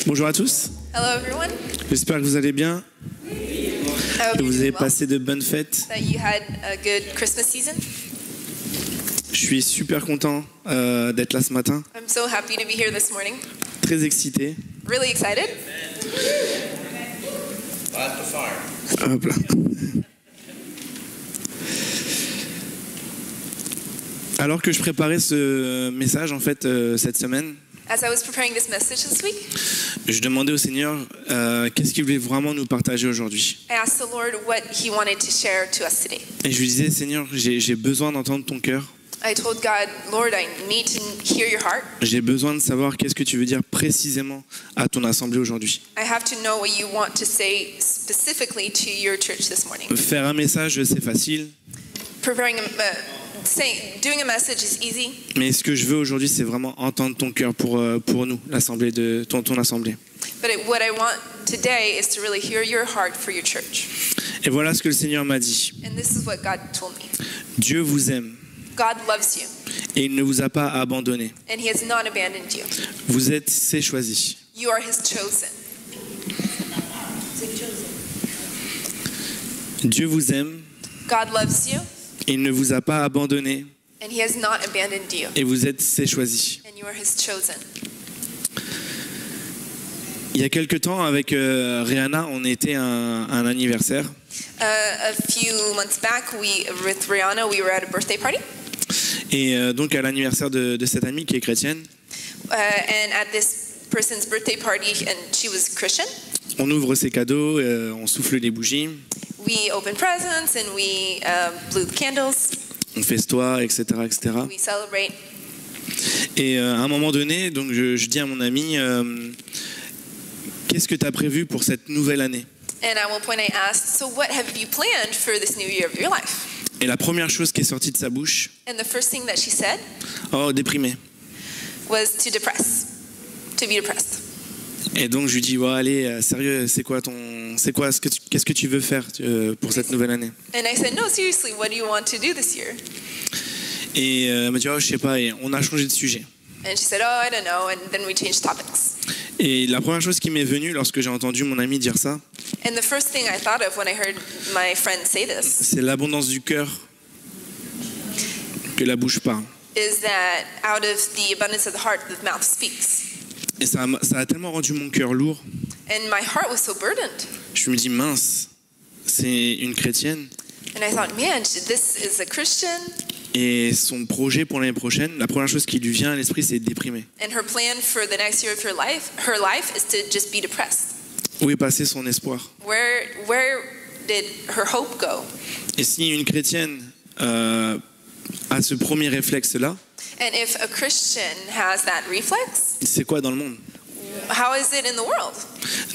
Bonjour à tous, Hello, everyone. j'espère que vous allez bien, I que hope you're vous avez doing well, passé de bonnes fêtes. that you had a good Christmas season. Je suis super content d'être là ce matin, I'm so happy to be here this morning. très excité. Really excited. Hop là. Alors que je préparais ce message en fait cette semaine, As I was preparing this message this week, je demandais au Seigneur qu'est-ce qu'il voulait vraiment nous partager aujourd'hui. I asked the Lord what He wanted to share to us today. Et je lui disais, Seigneur, j'ai besoin d'entendre ton cœur. I told God, Lord, I need to hear your heart. J'ai besoin de savoir qu'est-ce que tu veux dire précisément à ton assemblée aujourd'hui. I have to know what you want to say specifically to your church this morning. Faire un message, c'est facile, Doing a message is easy, mais ce que je veux aujourd'hui, c'est vraiment entendre ton cœur pour nous, l'assemblée de ton assemblée. but what I want today is to really hear your heart for your church. Et voilà ce que le Seigneur m'a dit. And this is what God told me. Dieu vous aime God loves you, et il ne vous a pas abandonné. and He has not abandoned you. Vous êtes ses choisis. You are His chosen. Dieu vous aime God loves you, et il ne vous a pas abandonné and He has not abandoned you, et vous êtes ses choisis. and you are His chosen. Il y a quelque temps, avec Rihanna, on était à un anniversaire. A few months back, with Rihanna, we were at a birthday party, Et donc à l'anniversaire de cette amie qui est chrétienne, and at this person's birthday party, and she was Christian. on ouvre ses cadeaux, on souffle les bougies, We opened presents and we blew the candles. on festoie, etc., etc. We celebrate. Et à un moment donné, donc je dis à mon ami, qu'est-ce que tu as prévu pour cette nouvelle année? And at one point I asked, so what have you planned for this new year of your life? Et la première chose qui est sortie de sa bouche, And the first thing that she said oh, déprimé. was to be depressed. Et donc je lui dis, ouais, allez, sérieux, qu'est-ce que tu veux faire pour cette nouvelle année? And I said, no, seriously, what do you want to do this year? Et elle m'a dit, oh, je sais pas, et on a changé de sujet. And she said, oh, I don't know. And then we changed topics. Et la première chose qui m'est venue lorsque j'ai entendu mon ami dire ça, And the first thing I thought of when I heard my friend say this c'est l'abondance du cœur que la bouche parle. is that out of the abundance of the heart, the mouth speaks. Et ça a tellement rendu mon cœur lourd. And my heart was so burdened. Je me dis, mince, c'est une chrétienne. And I thought, man, this is a Christian. Et son projet pour l'année prochaine, la première chose qui lui vient à l'esprit, c'est déprimer. And her plan for the next year of her life is to just be depressed. Où est passé son espoir? Where did her hope go? Et si une chrétienne a ce premier réflexe-là, And if a Christian has that reflex, c'est quoi dans le monde? how is it in the world?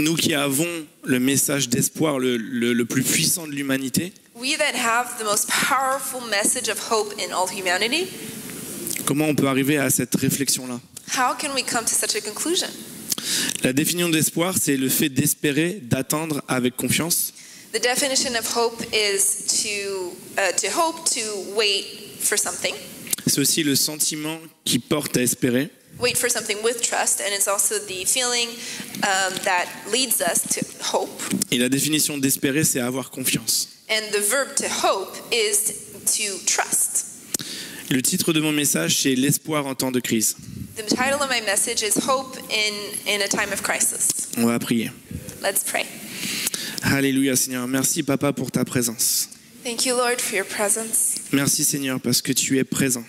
Nous qui avons le message d'espoir le plus puissant de l'humanité, We that have the most powerful message of hope in all humanity, comment on peut arriver à cette réflexion-là? how can we come to such a conclusion? La définition d'espoir, c'est le fait d'espérer, d'attendre avec confiance, The definition of hope is to hope, to wait for something. c'est aussi le sentiment qui porte à espérer, Wait for something with trust, and it's also the feeling that leads us to hope. et la définition d'espérer, c'est avoir confiance. And the verb to hope is to trust. Le titre de mon message, c'est l'espoir en temps de crise. The title of my message is Hope in a Time of Crisis. On va prier. Let's pray. Alléluia Seigneur, merci Papa pour ta présence. Thank you, Lord, for your presence. Merci Seigneur parce que tu es présent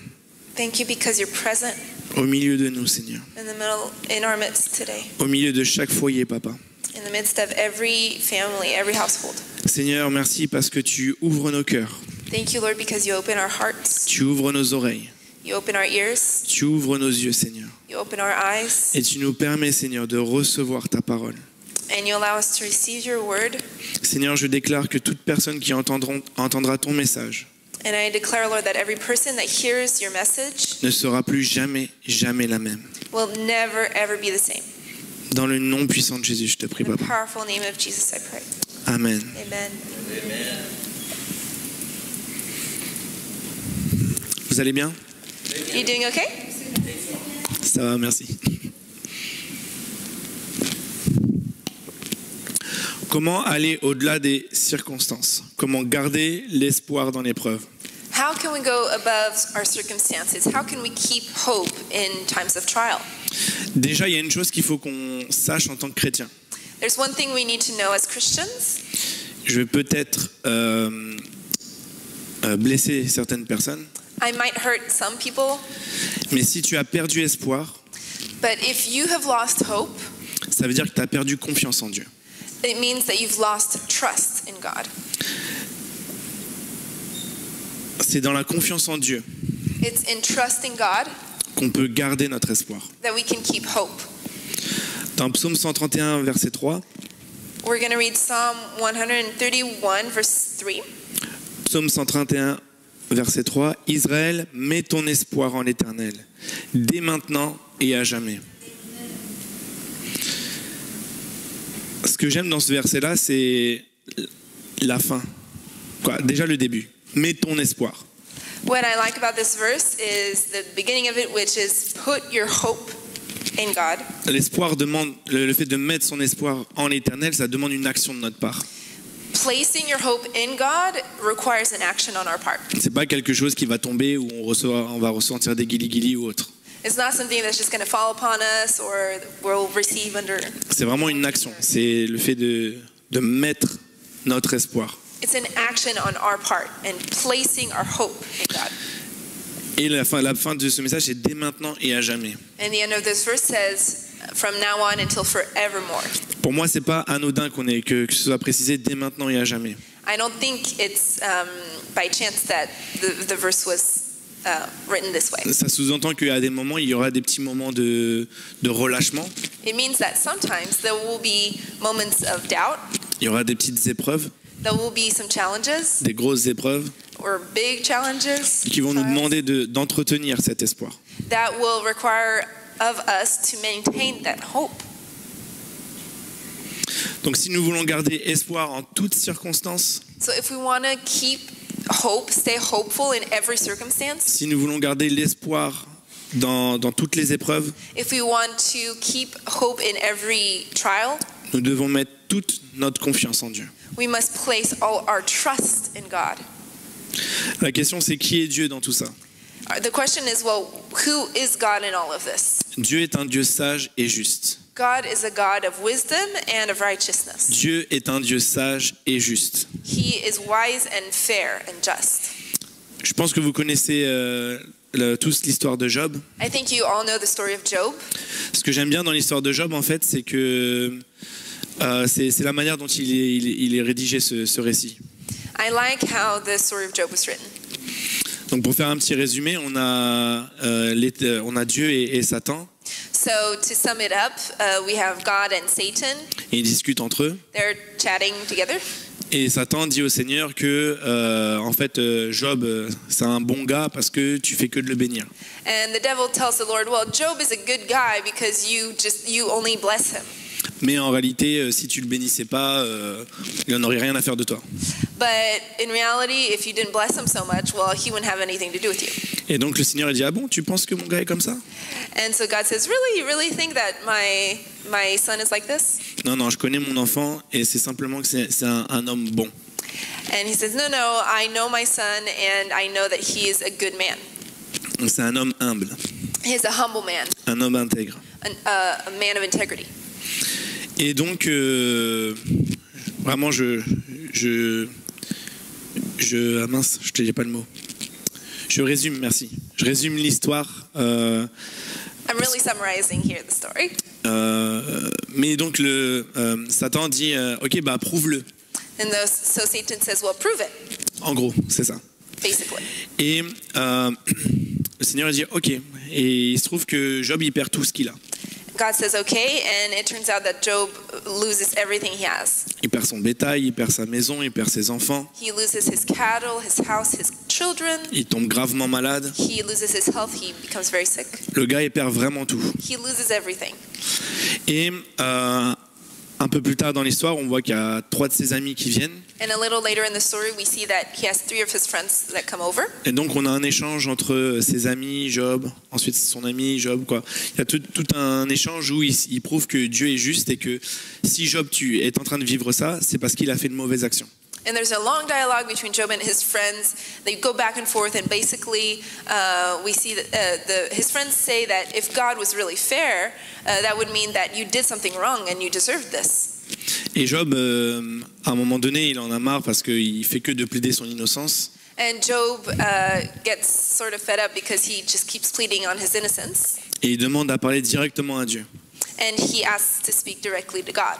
Thank you because you're present au milieu de nous Seigneur, in our midst today, au milieu de chaque foyer Papa. in the midst of every family, every household. Seigneur, merci parce que tu ouvres nos cœurs, Thank you, Lord, because you open our hearts, tu ouvres nos oreilles, you open our ears, tu ouvres nos yeux Seigneur. you open our eyes, Et tu nous permets Seigneur de recevoir ta parole. and you allow us to receive your word. Seigneur, je déclare que toute personne qui entendra ton message And I declare, Lord, that every person that hears your message ne sera plus jamais la même. will never, ever be the same. Dans le nom puissant de Jésus, je te prie In the Papa. powerful name of Jesus, I pray. Amen. Amen. Vous allez bien? You doing okay? Ça va, merci. Comment aller au-delà des circonstances? Comment garder l'espoir dans l'épreuve? How can we go above our circumstances? How can we keep hope in times of trial? Déjà, il y a une chose qu'il faut qu'on sache en tant que chrétien. There's one thing we need to know as Christians. Je vais peut-être blesser certaines personnes, I might hurt some people, mais si tu as perdu espoir, but if you have lost hope, ça veut dire que tu as perdu confiance en Dieu. it means that you've lost trust in God. C'est dans la confiance en Dieu It's in trusting God qu'on peut garder notre espoir. that we can keep hope. Dans Psaume 131, verset 3, We're going to read Psalm 131, verse 3. Psaume 131, verset 3, Israël, mets ton espoir en l'Éternel, dès maintenant et à jamais. Ce que j'aime dans ce verset-là, c'est la fin. Déjà le début. Mets ton espoir. What I like about this verse is the beginning of it, which is put your hope in God. L'espoir demande, le fait de mettre son espoir en l'Éternel, ça demande une action de notre part. Placing your hope in God requires an action on our part. C'est pas quelque chose qui va tomber où on va ressentir des guili-guili ou autre. It's not something that's just going to fall upon us or we'll receive under. C'est vraiment une action. C'est le fait de mettre notre espoir. It's an action on our part and placing our hope in God. Et la fin de ce message, c'est dès maintenant et à jamais. And the end of this verse says, from now on until forevermore. Pour moi, c'est pas anodin que ce soit précisé dès maintenant et à jamais. I don't think it's by chance that the verse was written this way. Ça sous-entend qu'à des moments, il y aura des petits moments de relâchement. It means that sometimes there will be moments of doubt. Il y aura des petites épreuves, There will be some challenges des grosses épreuves, or big challenges qui vont nous demander d'entretenir cet espoir. that will require of us to maintain that hope. Donc si nous voulons garder espoir en toutes circonstances, So if we want to keep hope, stay hopeful in every circumstance, si nous voulons garder l'espoir dans toutes les épreuves, if we want to keep hope in every trial, nous devons mettre toute notre confiance en Dieu. we must place all our trust in God. La question c'est qui est Dieu dans tout ça? The question is, well, who is God in all of this? Dieu est un Dieu sage et juste. God is a God of wisdom and of righteousness. Dieu est un Dieu sage et juste. He is wise and fair and just. Je pense que vous connaissez tous l'histoire de Job. I think you all know the story of Job. Ce que j'aime bien dans l'histoire de Job, en fait, c'est que c'est la manière dont il est rédigé ce récit. I like how the story of Job was written. Donc pour faire un petit résumé, on a Dieu et Satan, So to sum it up, we have God and Satan. et ils discutent entre eux. They're chatting together. Et Satan dit au Seigneur que en fait Job c'est un bon gars parce que tu fais que de le bénir. And the devil tells the Lord, well, Job is a good guy because you only bless him. Mais en réalité, si tu le bénissais pas, il n'en aurait rien à faire de toi. But in reality, if you didn't bless him so much, well, he wouldn't have anything to do with you. Et donc le Seigneur il dit ah bon, tu penses que mon gars est comme ça? And so God says, really, you really think that my son is like this? Non non, je connais mon enfant et c'est simplement que c'est un homme bon. And he says, no, I know my son and I know that he is a good man. C'est un homme humble, He's a humble man, un homme intègre. a man of integrity. Et donc vraiment ah mince, je te dis pas le mot. Je résume, merci. Je résume l'histoire. I'm really summarizing here the story. Mais donc Satan dit ok bah prouve-le. And so Satan says, well, prove it, En gros, c'est ça. basically. Et le Seigneur dit ok. Et il se trouve que Job il perd tout ce qu'il a. God says, okay, and it turns out that Job loses everything he has. Il perd son bétail, il perd sa maison, il perd ses enfants. He loses his cattle, his house, his children. Il tombe gravement malade. He loses his health. He becomes very sick. Le gars il perd vraiment tout. He loses everything. Et un un peu plus tard dans l'histoire, on voit qu'il y a 3 de ses amis qui viennent. And a little later in the story, we see that he has 3 of his friends that come over. Et donc on a un échange entre ses amis, Job, ensuite son ami Job, quoi. Il y a tout un échange où il prouve que Dieu est juste et que si Job tu es en train de vivre ça, c'est parce qu'il a fait de mauvaises actions. And there's a long dialogue between Job and his friends. They go back and forth, and basically, we see that his friends say that if God was really fair, that would mean that you did something wrong and you deserved this. Et Job, à un moment donné, il en a marre parce qu'il fait que de plaider son innocence. And Job gets sort of fed up because he just keeps pleading on his innocence. Et il demande à parler directement à Dieu. And he asks to speak directly to God.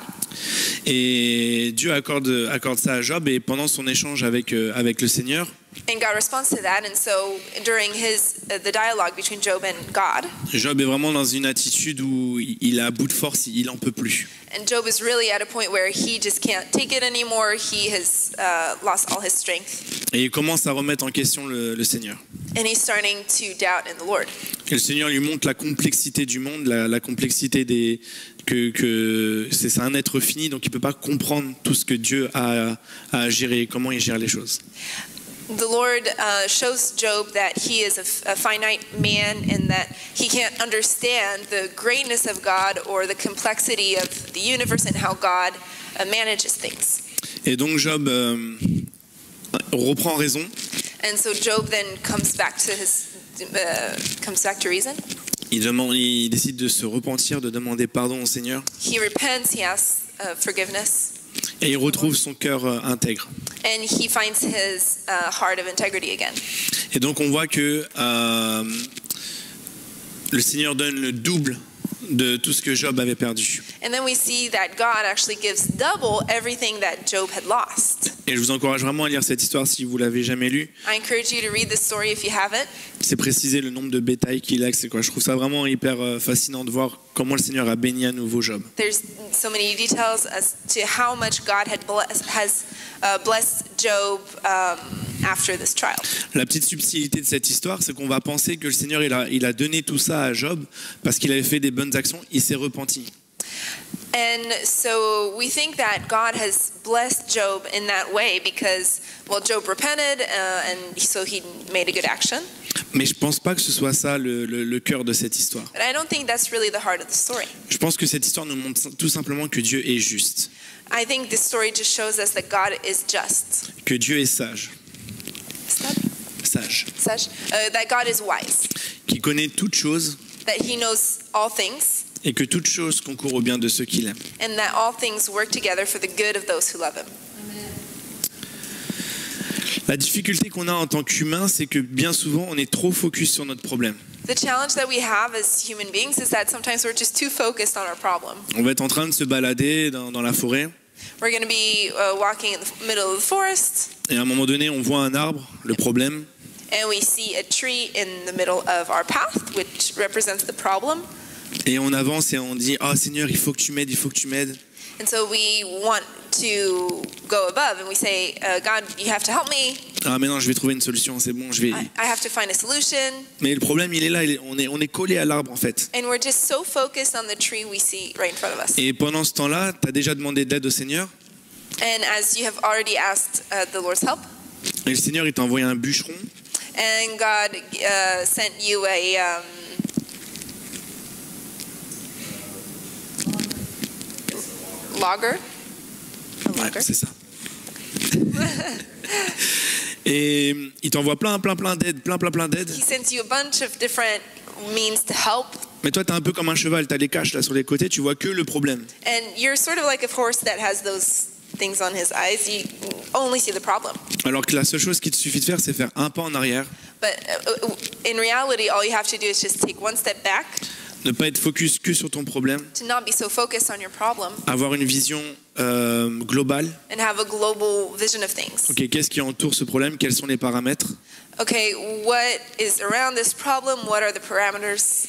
Et Dieu accorde ça à Job, et pendant son échange avec le Seigneur, And God responds to that. And so during the dialogue between Job and God, Job est vraiment dans une attitude où il est à bout de force, il en peut plus. and Job is really at a point where he just can't take it anymore. He has lost all his strength. Et il commence à remettre en question le Seigneur. And he's starting to doubt in the Lord. Et le Seigneur lui montre la complexité du monde, la complexité que c'est un être fini, donc il ne peut pas comprendre tout ce que Dieu a à gérer, comment il gère les choses. The Lord shows Job that he is a finite man and that he can't understand the greatness of God or the complexity of the universe and how God manages things. Et donc Job reprend raison. And so Job then comes back to reason. Il décide de se repentir, de demander pardon au Seigneur. He repents, he asks forgiveness, Et il retrouve son cœur intègre. and he finds his heart of integrity again. Et donc on voit que le Seigneur donne le double de tout ce que Job avait perdu. And then we see that God actually gives double everything that Job had lost. Et je vous encourage vraiment à lire cette histoire si vous l'avez jamais lue. I encourage you to read this story if you haven't. C'est préciser le nombre de bétail qu'il a, c'est quoi. Je trouve ça vraiment hyper fascinant de voir comment le Seigneur a béni à nouveau Job. There's so many details as to how much God has blessed Job after this trial. La petite subtilité de cette histoire, c'est qu'on va penser que le Seigneur il a donné tout ça à Job parce qu'il avait fait des bonnes actions, il s'est repenti. And so we think that God has blessed Job in that way because, well, Job repented and so he made a good action. Mais je pense pas que ce soit ça le cœur de cette histoire. But I don't think that's really the heart of the story. Je pense que cette histoire nous montre tout simplement que Dieu est juste, I think this story just shows us that God is just. que Dieu est sage, That God is wise, qui connaît toutes choses that he knows all things, et que toutes choses concourent au bien de ceux qu'il aime. and that all things work together for the good of those who love him. La difficulté qu'on a en tant qu'humain, c'est que bien souvent on est trop focus sur notre problème. The challenge that we have as human beings is that sometimes we're just too focused on our problem. On va être en train de se balader dans la forêt We're going to be walking in the middle of the forest, et à un moment donné on voit un arbre, le problème, and we see a tree in the middle of our path, which represents the problem. et on avance et on dit « Ah Seigneur, il faut que tu m'aides, il faut que tu m'aides ». And so we want to go above, and we say, God, you have to help me. Ah mais non, je vais trouver une solution, c'est bon, je vais... I have to find a solution. Mais le problème il est là, on est collé à l'arbre en fait. And we're just so focused on the tree we see right in front of us. Et pendant ce temps-là, tu as déjà demandé de l'aide au Seigneur And as you have already asked the Lord's help, et le Seigneur il t'a envoyé un bûcheron and God sent you a logger. A Ouais, logger. c'est ça. Et il t'envoie plein d'aides, plein d'aides. He sends you a bunch of different means to help. Mais toi, t'es un peu comme un cheval, t'as les caches là sur les côtés, tu vois que le problème. And you're sort of like a horse that has those things on his eyes. You only see the problem. Alors que la seule chose qu'il te suffit de faire, c'est faire un pas en arrière, But in reality, all you have to do is just take one step back, ne pas être focus que sur ton problème, to not be so focused on your problem, avoir une vision globale. and have a global vision of things. Ok, qu'est-ce qui entoure ce problème? Quels sont les paramètres? Okay, what is around this problem? What are the parameters?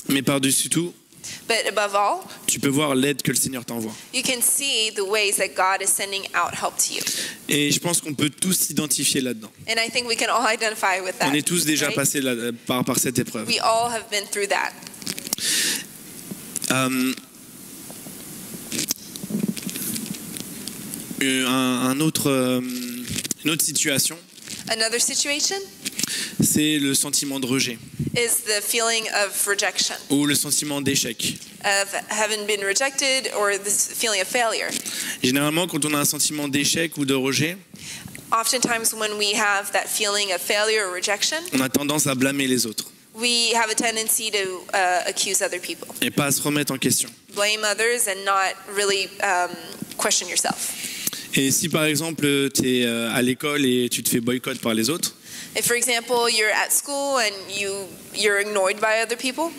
Mais par-dessus tout, But above all, tu peux voir l'aide que le Seigneur t'envoie. you can see the ways that God is sending out help to you. Et je pense qu'on peut tous s'identifier là-dedans. And I think we can all identify with that. On est tous déjà right? passés par cette épreuve. We all have been through that. une autre situation, Another situation c'est le sentiment de rejet is the feeling of rejection, ou le sentiment d'échec. of having been rejected or this feeling of failure. Généralement, quand on a un sentiment d'échec ou de rejet, Oftentimes when we have that feeling of failure or rejection, on a tendance à blâmer les autres we have a tendency to accuse other people, et pas à se remettre en question. blame others, and not really question yourself. Et si par exemple tu es à l'école et tu te fais boycott par les autres, If, for example, you're at school and you're ignored by other people,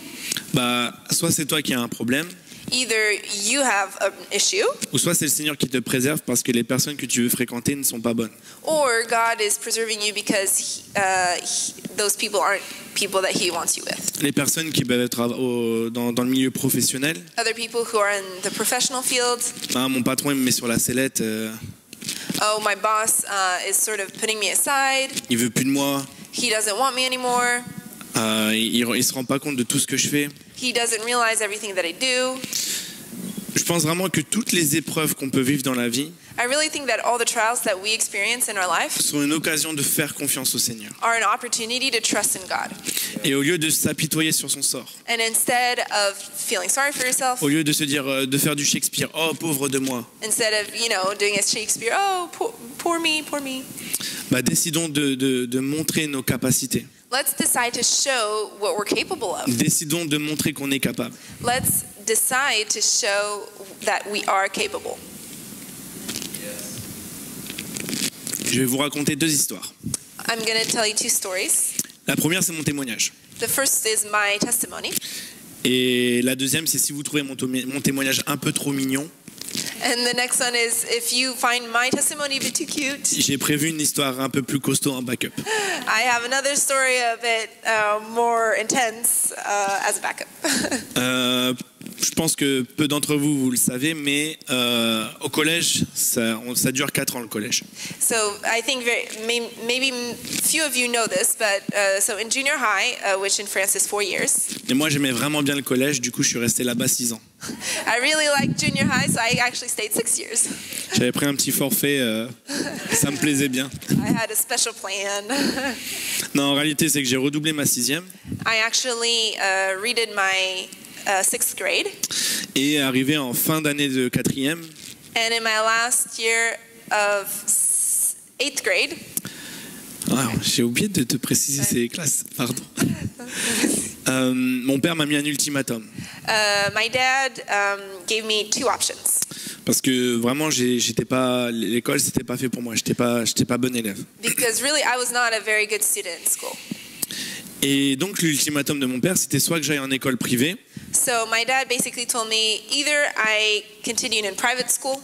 bah, soit c'est toi qui as un problème, either you have an issue, ou soit c'est le Seigneur qui te préserve parce que les personnes que tu veux fréquenter ne sont pas bonnes. or God is preserving you because those people aren't people that He wants you with. Les personnes qui peuvent être dans le milieu professionnel, Other people who are in the professional field, ah, mon patron il me met sur la sellette, oh, my boss is sort of putting me aside. il veut plus de moi, He doesn't want me anymore. il se rend pas compte de tout ce que je fais. He doesn't realize everything that I do. Je pense vraiment que toutes les épreuves qu'on peut vivre dans la vie I really think that all the trials that we experience in our life sont une occasion de faire confiance au Seigneur. are an opportunity to trust in God. Et au lieu de s'apitoyer sur son sort, And instead of feeling sorry for yourself, au lieu de se dire, de faire du Shakespeare, oh pauvre de moi, instead of, doing as Shakespeare, oh, poor me, bah, décidons de montrer nos capacités. let's decide to show what we're capable of. Décidons de montrer qu'on est capable. Let's decide to show that we are capable. Je vais vous raconter deux histoires. I'm going to tell you two stories. La première, c'est mon témoignage. The first is my testimony, Et la deuxième, c'est si vous trouvez mon témoignage un peu trop mignon, and the next one is if you find my testimony a bit too cute, j'ai prévu une histoire un peu plus costaud en backup. I have another story a bit more intense as a backup. Je pense que peu d'entre vous, vous le savez, mais au collège, ça dure 4 ans le collège. So I think maybe few of you know this, but so in junior high, which in France is 4 years, Et moi, j'aimais vraiment bien le collège, du coup, je suis resté là-bas 6 ans. I really liked junior high, so I actually stayed 6 years. J'avais pris un petit forfait, ça me plaisait bien. I had a special plan. Non, en réalité, c'est que j'ai redoublé ma 6e I actually redid my 6th grade, et arrivé en fin d'année de 4e, and in my last year of 8th grade, j'ai oublié de te préciser ces classes, pardon. Mon père m'a mis un ultimatum. my dad gave me 2 options. Parce que vraiment, l'école, c'était pas fait pour moi. J'étais pas bon élève. Because really, I was not a very good student in school. Et donc, l'ultimatum de mon père, c'était soit que j'aille en école privée, So my dad basically told me either I continued in private school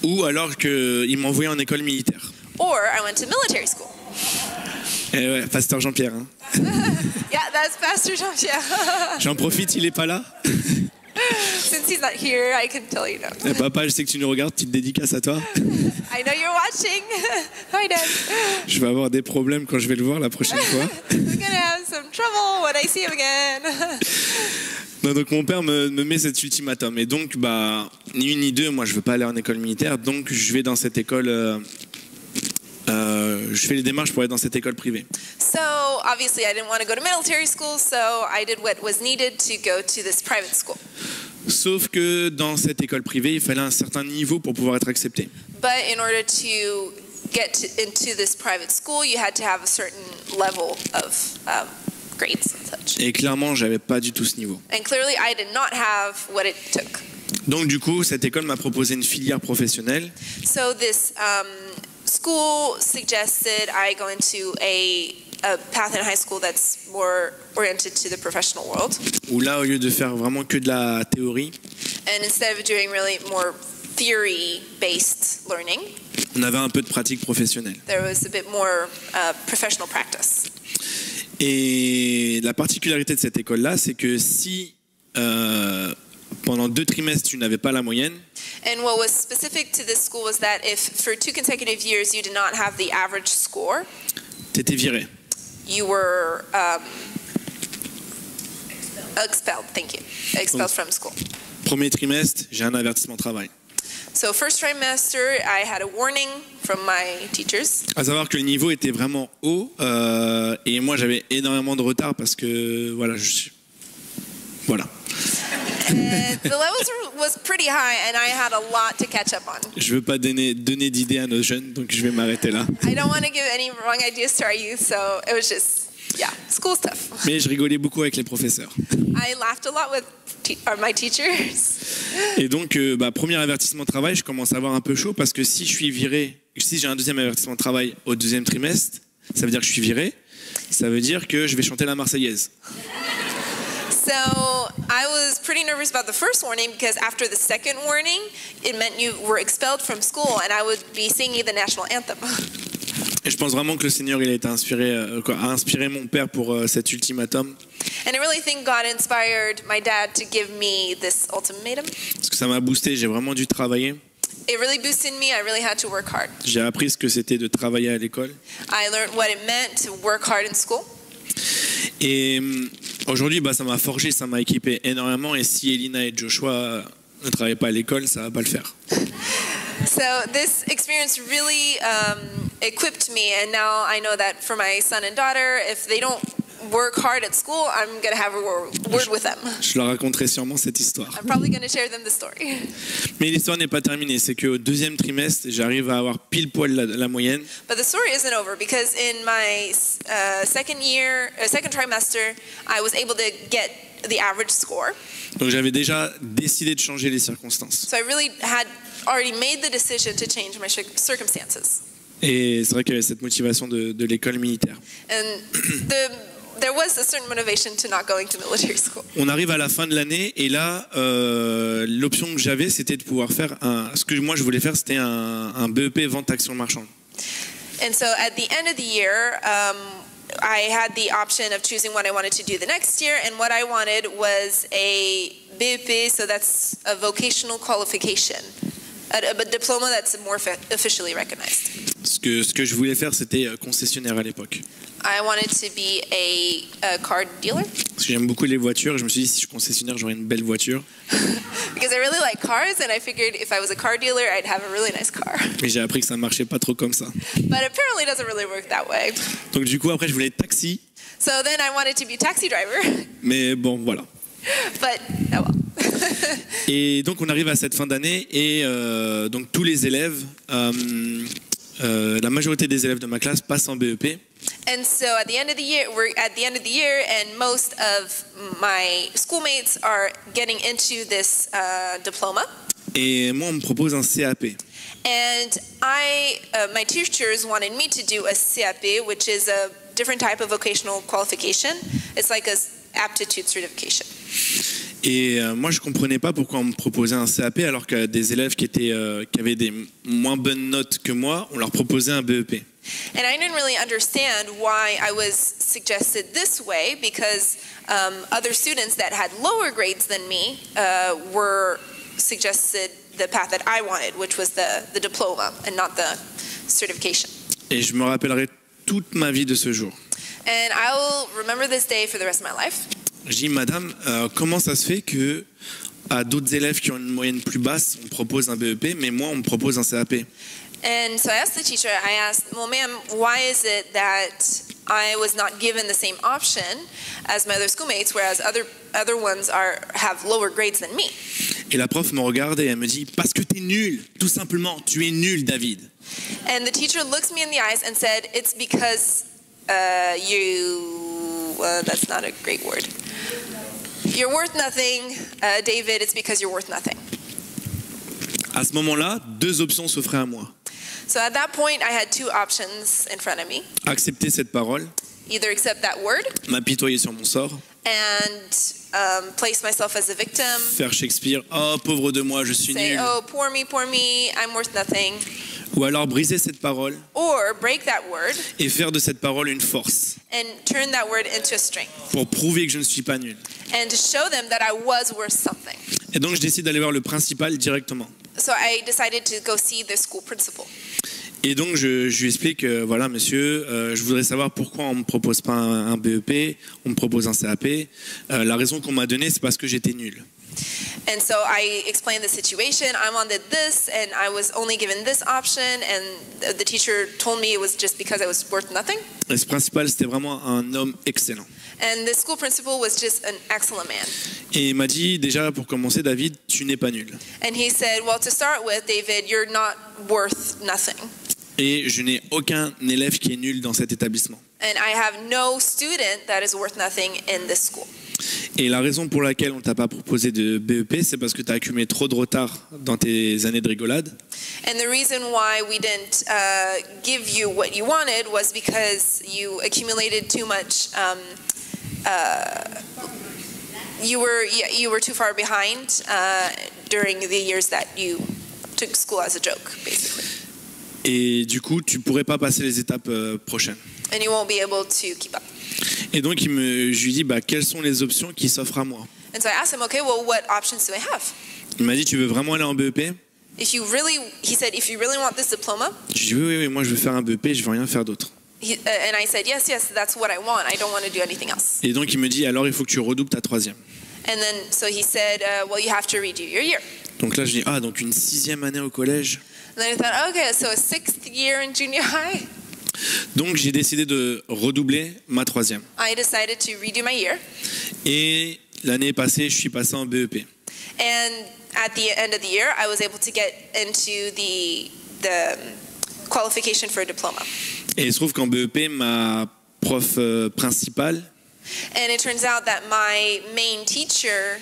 ou alors qu'il m'envoyait en école militaire. or I went to military school. Et ouais, pasteur Jean-Pierre. Hein. Yeah, that's Pastor Jean-Pierre. J'en profite, il est pas là. Since he's not here, I can tell you now. Et papa, je sais que tu nous regardes, petite dédicace à toi. I know you're watching. Hi, Dad. Je vais avoir des problèmes quand je vais le voir la prochaine fois. We're gonna have some trouble when I see him again. Non, donc mon père me met cet ultimatum. Et donc, ni une ni deux, moi je veux pas aller en école militaire, donc je vais dans cette école. Je fais les démarches pour aller dans cette école privée. So obviously, I didn't want to go to military school, so I did what was needed to go to this private school. Sauf que dans cette école privée, il fallait un certain niveau pour pouvoir être accepté. But in order to get into this private school, you had to have a certain level of grades and such. Et clairement, j'avais pas du tout ce niveau. And clearly, I did not have what it took. Donc du coup, cette école m'a proposé une filière professionnelle. So this school suggested I go into a path in high school that's more oriented to the professional world. Où là, au lieu de faire vraiment que de la théorie, And instead of doing really more theory-based learning, on avait un peu de pratique professionnelle. there was a bit more professional practice. Et la particularité de cette école-là, c'est que si pendant 2 trimestres, tu n'avais pas la moyenne, And what was specific to this school was that if for 2 consecutive years you did not have the average score, tu étais viré. you were expelled. Thank you. Expelled from school. Premier trimestre, j'ai un avertissement travail. So first trimester, I had a warning from my teachers. À savoir que le niveau était vraiment haut et moi j'avais énormément de retard parce que voilà, voilà. And the levels was pretty high and I had a lot to catch up on. Je veux pas donner d'idées à nos jeunes, donc je vais m'arrêter là. I don't want to give any wrong ideas to our youth, so it was just, yeah, school's tough. Mais je rigolais beaucoup avec les professeurs. I laughed a lot with my teachers. Et donc, premier avertissement de travail, je commence à avoir un peu chaud parce que si je suis viré, si j'ai un deuxième avertissement de travail au deuxième trimestre, ça veut dire que je suis viré, ça veut dire que je vais chanter la Marseillaise. So I was pretty nervous about the first warning because after the second warning, it meant you were expelled from school and I would be singing the national anthem. Et je pense vraiment que le Seigneur il a été a inspiré mon père pour cet ultimatum. And I really think God inspired my dad to give me this ultimatum. Parce que ça m'a boosté, j'ai vraiment dû travailler. It really boosted me. I really had to work hard. J'ai appris ce que c'était de travailler à l'école. I learned what it meant to work hard in school. Et aujourd'hui, ça m'a forgé, ça m'a équipé énormément. Et si Elina et Joshua ne travaillaient pas à l'école, ça va pas le faire. So this experience really equipped me, and now I know that for my son and daughter, if they don't work hard at school, I'm going to have a word with them. Je leur raconterai sûrement cette histoire. I'm probably going to share them the story. Mais l'histoire n'est pas terminée. C'est qu'au deuxième trimestre, j'arrive à avoir pile poil la moyenne. But the story isn't over because in my second trimester, I was able to get the average score. Donc j'avais déjà décidé de changer les circonstances. So I really had already made the decision to change my circumstances. Et c'est vrai qu'il y avait cette motivation de l'école militaire. And there was a certain motivation to not going to military school. On arrive à la fin de l'année et là, l'option que j'avais, c'était de pouvoir faire ce que moi je voulais faire, c'était un BEP vente action marchande. And so at the end of the year, I had the option of choosing what I wanted to do the next year, and what I wanted was a BEP, so that's a vocational qualification, a diploma that's more officially recognized. Ce que je voulais faire, c'était concessionnaire à l'époque. I wanted to be a car dealer. Parce que j'aime beaucoup les voitures, et je me suis dit, si je suis concessionnaire, j'aurais une belle voiture. Because I really like cars, and I figured if I was a car dealer, I'd have a really nice car. Mais j'ai appris que ça ne marchait pas trop comme ça. But apparently it doesn't really work that way. Donc du coup, après, je voulais être taxi. So then I wanted to be a taxi driver. Mais bon, voilà. But, oh well. Et donc, on arrive à cette fin d'année, et donc tous les élèves, la majorité des élèves de ma classe passent en BEP. And so at the end of the year, we're at the end of the year, and most of my schoolmates are getting into this diploma. Et moi, on me propose un CAP. And my teachers wanted me to do a CAP, which is a different type of vocational qualification. It's like a aptitude certification. Et moi, je comprenais pas pourquoi on me proposait un CAP alors que des élèves qui avaient des moins bonnes notes que moi, on leur proposait un BEP. And I didn't really understand why I was suggested this way, because other students that had lower grades than me were suggested the path that I wanted, which was the diploma and not the certification. Et je me rappellerai toute ma vie de ce jour. And I will remember this day for the rest of my life. Je dis, madame, comment ça se fait que à d'autres élèves qui ont une moyenne plus basse, on propose un BEP, mais moi, on me propose un CAP? And so I asked the teacher, well, ma'am, why is it that I was not given the same option as my other schoolmates, whereas other ones have lower grades than me? Et la prof me regarde et elle me dit, parce que t'es nul, tout simplement, tu es nul, David. And the teacher looks me in the eyes and said, it's because that's not a great word. You're worth nothing, David, it's because you're worth nothing. À ce moment-là, deux options s'offraient à moi. So at that point, I had two options in front of me. Accepter cette parole, Either accept that word m'apitoyer sur mon sort, and place myself as a victim, faire Shakespeare, oh pauvre de moi, je suis say, nul. oh, poor me, I'm worth nothing. Ou alors briser cette parole Or break that word et faire de cette parole une force and turn that word into a strength. pour prouver que je ne suis pas nul. And to show them that I was worth something. Et donc je décide d'aller voir le principal directement. So I decided to go see the school principal. Et donc je lui explique, voilà monsieur, je voudrais savoir pourquoi on ne me propose pas un BEP, on me propose un CAP. La raison qu'on m'a donnée, c'est parce que j'étais nul. And so I explained the situation. I wanted this, and I was only given this option, and the teacher told me it was just because I was worth nothing. Et ce principal, c'était vraiment un homme excellent. And the school principal was just an excellent man. Et il m'a dit, déjà, pour commencer, David, tu n'es pas nul. And he said, well, to start with, David, you're not worth nothing. Et je n'ai aucun élève qui est nul dans cet établissement. And I have no student that is worth nothing in this school. Et la raison pour laquelle on t'a pas proposé de BEP, c'est parce que tu as accumulé trop de retard dans tes années de rigolade. And the reason why we didn't give you what you wanted was because you accumulated too much. You were too far behind during the years that you took school as a joke, basically. Et du coup, tu pourrais pas passer les étapes prochaines. And you won't be able to keep up. Et donc, je lui dis, quelles sont les options qui s'offrent à moi? And so I asked him, okay, well, what options do I have? Il m'a dit, tu veux vraiment aller en BEP? He said, if you really want this diploma. Je dis, oui, moi je veux faire un BEP, je veux rien faire d'autre. And I said, yes, that's what I want. I don't want to do anything else. Et donc, il me dit, alors il faut que tu redoubles ta troisième. And then, so he said, well, you have to redo your year. Donc là, je dis, donc une 6e année au collège. And then I thought, okay, so a 6th year in junior high. Donc j'ai décidé de redoubler ma troisième. I decided to redo my year. Et l'année passée, je suis passé en BEP. And at the end of the year, I was able to get into the qualification for a diploma. Et il se trouve qu'en BEP, ma prof principale, And it turns out that my main teacher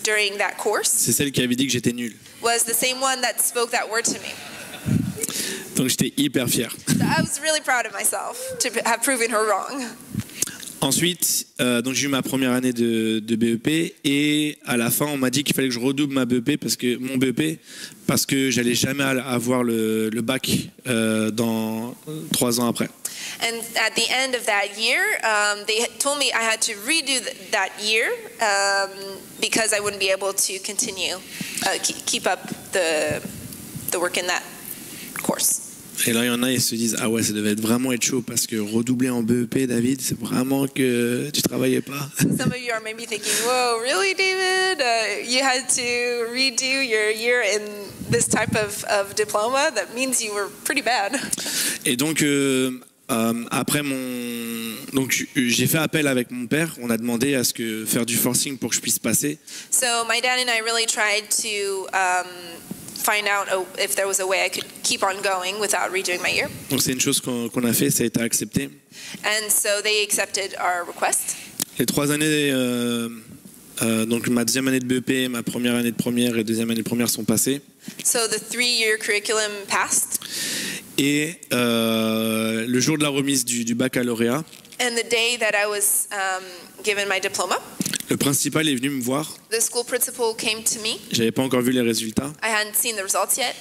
during that course c'est celle qui avait dit que j'étais nul. was the same one that spoke that word to me. Donc j'étais hyper fier. So I was really proud of myself to have proven her wrong. Ensuite, donc j'ai eu ma première année de BEP et à la fin, on m'a dit qu'il fallait que je redouble mon BEP parce que j'allais jamais avoir le bac dans 3 ans après. And at the end of that year, they told me I had to redo that year because I wouldn't be able to continue keep up the work in that course. Et là, il y en a, ils se disent, ah ouais, ça devait vraiment être chaud parce que redoubler en BEP, David, c'est vraiment que tu travaillais pas. Some of you are maybe thinking, whoa, really, David? You had to redo your year in this type of diploma? That means you were pretty bad. Et donc, après donc j'ai fait appel avec mon père. On a demandé à ce que faire du forcing pour que je puisse passer. So my dad and I really tried to find out if there was a way I could keep on going without redoing my year. Donc c'est une chose qu'on a fait, ça a été accepté. And so they accepted our request. Les 3 années, donc ma deuxième année de BEP, ma première année de première et deuxième année de première sont passées. So the 3-year curriculum passed. Et le jour de la remise du baccalauréat, And the day that I was given my diploma, le principal est venu me voir. the school principal came to me. J'avais pas encore vu les résultats. I hadn't seen the results yet.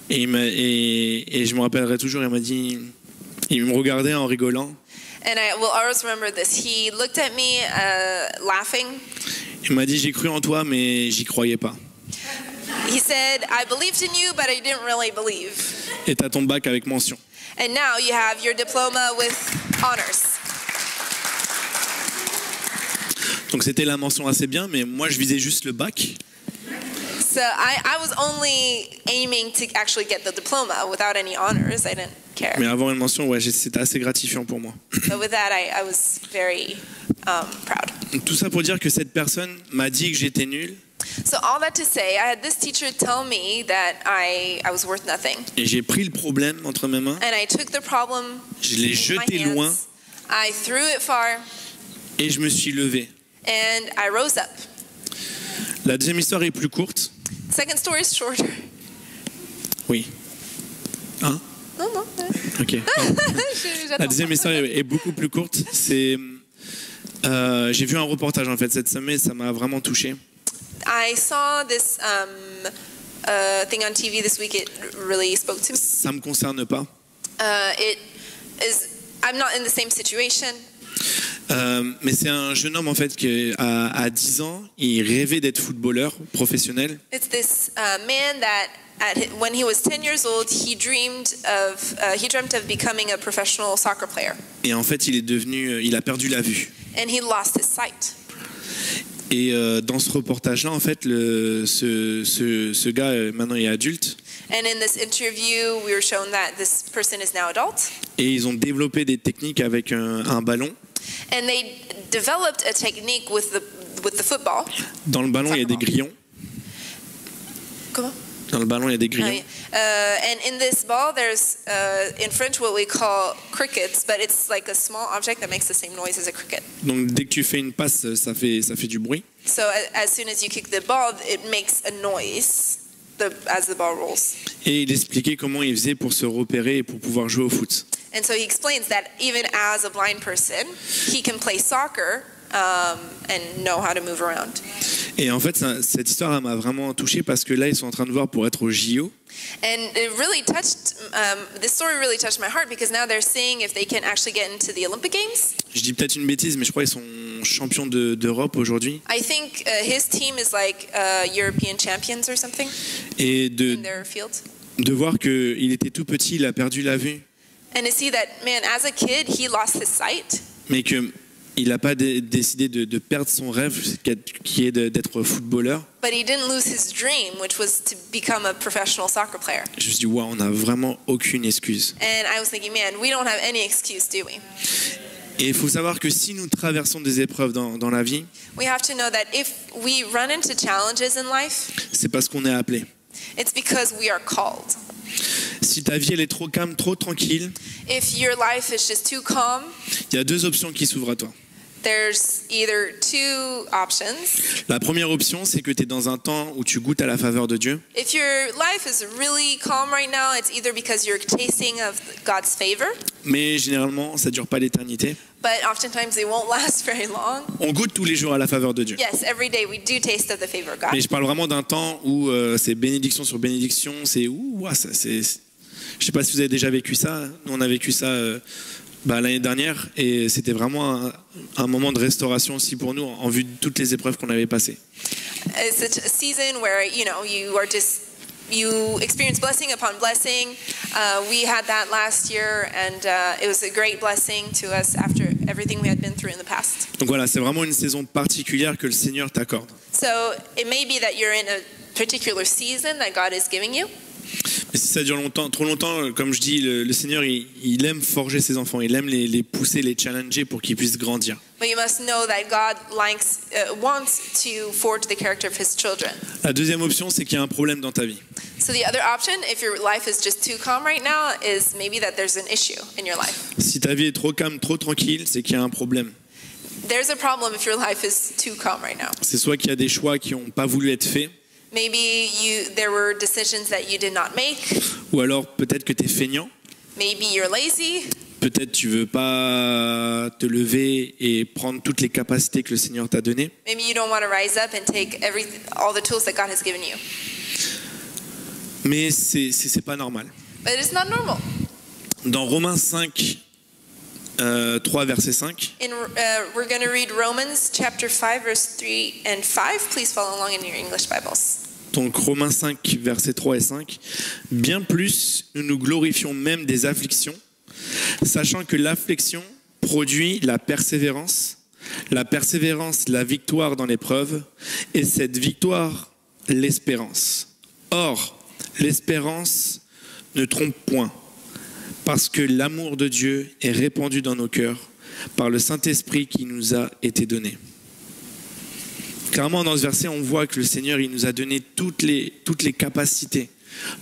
Et je me rappellerai toujours, il me regardait en rigolant. And I will always remember this. He looked at me laughing. Il m'a dit, j'ai cru en toi, mais j'y croyais pas. He said, I believed in you, but I didn't really believe. Et t'as ton bac avec mention. And now you have your diploma with honors. Donc c'était la mention assez bien, mais moi je visais juste le bac. So I was only aiming to actually get the diploma without any honors. I didn't care. Mais avoir une mention, ouais, c'était assez gratifiant pour moi. But with that, I was very proud. Tout ça pour dire que cette personne m'a dit que j'étais nul. So all that to say, I had this teacher tell me that I was worth nothing. Et j'ai pris le problème entre mes mains. And I took the problem Je l'ai in jeté my hands. loin. I threw it far. Et je me suis levé. And I rose up. La deuxième histoire est plus courte. Second story is shorter. Oui. Hein? Non. Ok. La deuxième histoire est beaucoup plus courte. J'ai vu un reportage en fait cette semaine, ça m'a vraiment touché. I saw this thing on TV this week. It really spoke to me. Ça me concerne pas. I'm not in the same situation. Mais c'est un jeune homme en fait qui à 10 ans, il rêvait d'être footballeur professionnel. It's this man that when he was 10 years old, he dreamt of becoming a professional soccer player. Et en fait, il a perdu la vue. And he lost his sight. Et dans ce reportage-là, en fait, ce gars, maintenant, il est adulte. And in this interview, we were shown that this person is now adult. Et ils ont développé des techniques avec un ballon. And they developed a technique with the football. Dans le ballon, il y a des grillons. Comment? Dans le ballon, il y a des grillons. And in this ball, there's in French what we call crickets, but it's like a small object that makes the same noise as a cricket. Donc dès que tu fais une passe, ça fait du bruit. So as soon as you kick the ball, it makes a noise as the ball rolls. Et il expliquait comment il faisait pour se repérer et pour pouvoir jouer au foot. And so he explains that even as a blind person, he can play soccer and know how to move around. Et en fait, cette histoire elle m'a vraiment touché parce que là, ils sont en train de voir pour être au JO. And it really touched, this story really touched my heart because now they're seeing if they can actually get into the Olympic Games. Je dis peut-être une bêtise, mais je crois qu'ils sont champions d'Europe aujourd'hui. I think his team is like European champions or something Et in their field. de voir qu'il était tout petit, il a perdu la vue, And to see that, man, as a kid, he lost his sight. mais qu'il n'a pas décidé de perdre son rêve, qui est d'être footballeur. But he didn't lose his dream, which was to become a professional soccer player. Je me suis dit, waouh, on n'a vraiment aucune excuse. And I was thinking, man, we don't have any excuse, do we? Et il faut savoir que si nous traversons des épreuves dans la vie, We have to know that if we run into challenges in life, c'est parce qu'on est appelé. it's because we are called. Si ta vie elle est trop calme, trop tranquille, If your life is just too calm, il y a deux options qui s'ouvrent à toi. there's either two options. La première option, c'est que tu es dans un temps où tu goûtes à la faveur de Dieu. If your life is really calm right now, it's either because you're tasting of God's favor, Mais généralement, ça ne dure pas l'éternité. but oftentimes they won't last very long. On goûte tous les jours à la faveur de Dieu. Yes, every day we do taste of the favor of God. Mais je parle vraiment d'un temps où c'est bénédiction sur bénédiction. C'est je sais pas si vous avez déjà vécu ça. Nous, on a vécu ça l'année dernière. Et c'était vraiment un moment de restauration aussi pour nous en vue de toutes les épreuves qu'on avait passées. It's a season where, you experience blessing upon blessing. We had that last year, and it was a great blessing to us after everything we had been through in the past. Donc voilà, c'est vraiment une saison particulière que le Seigneur t'accorde. So it may be that you're in a particular season that God is giving you. Mais si ça dure trop longtemps, comme je dis, le Seigneur, il aime forger ses enfants. Il aime les pousser, les challenger pour qu'ils puissent grandir. But you must know that God wants to forge the character of His children. La deuxième option, c'est qu'il y a un problème dans ta vie. So the other option, if your life is just too calm right now, is maybe that there's an issue in your life. Si ta vie est trop calme, trop tranquille, c'est qu'il y a un problème. There's a problem if your life is too calm right now. C'est soit qu'il y a des choix qui n'ont pas voulu être faits, Maybe there were decisions that you did not make. ou alors peut-être que tu es feignant, Maybe you're lazy. peut-être tu veux pas te lever et prendre toutes les capacités que le Seigneur t'a données. Maybe you don't want to rise up and take all the tools that God has given you. Mais c'est pas normal. But it's not normal. Dans Romains 5, 3 verset 5, We're going to read Romans chapter 5, verse 3 and 5. Please follow along in your English Bibles. donc Romains 5 verset 3 et 5, bien plus nous nous glorifions même des afflictions, sachant que l'affliction produit la persévérance la victoire dans l'épreuve, et cette victoire l'espérance. Or, l'espérance ne trompe point, parce que l'amour de Dieu est répandu dans nos cœurs par le Saint-Esprit qui nous a été donné. Clairement, dans ce verset, on voit que le Seigneur il nous a donné toutes les capacités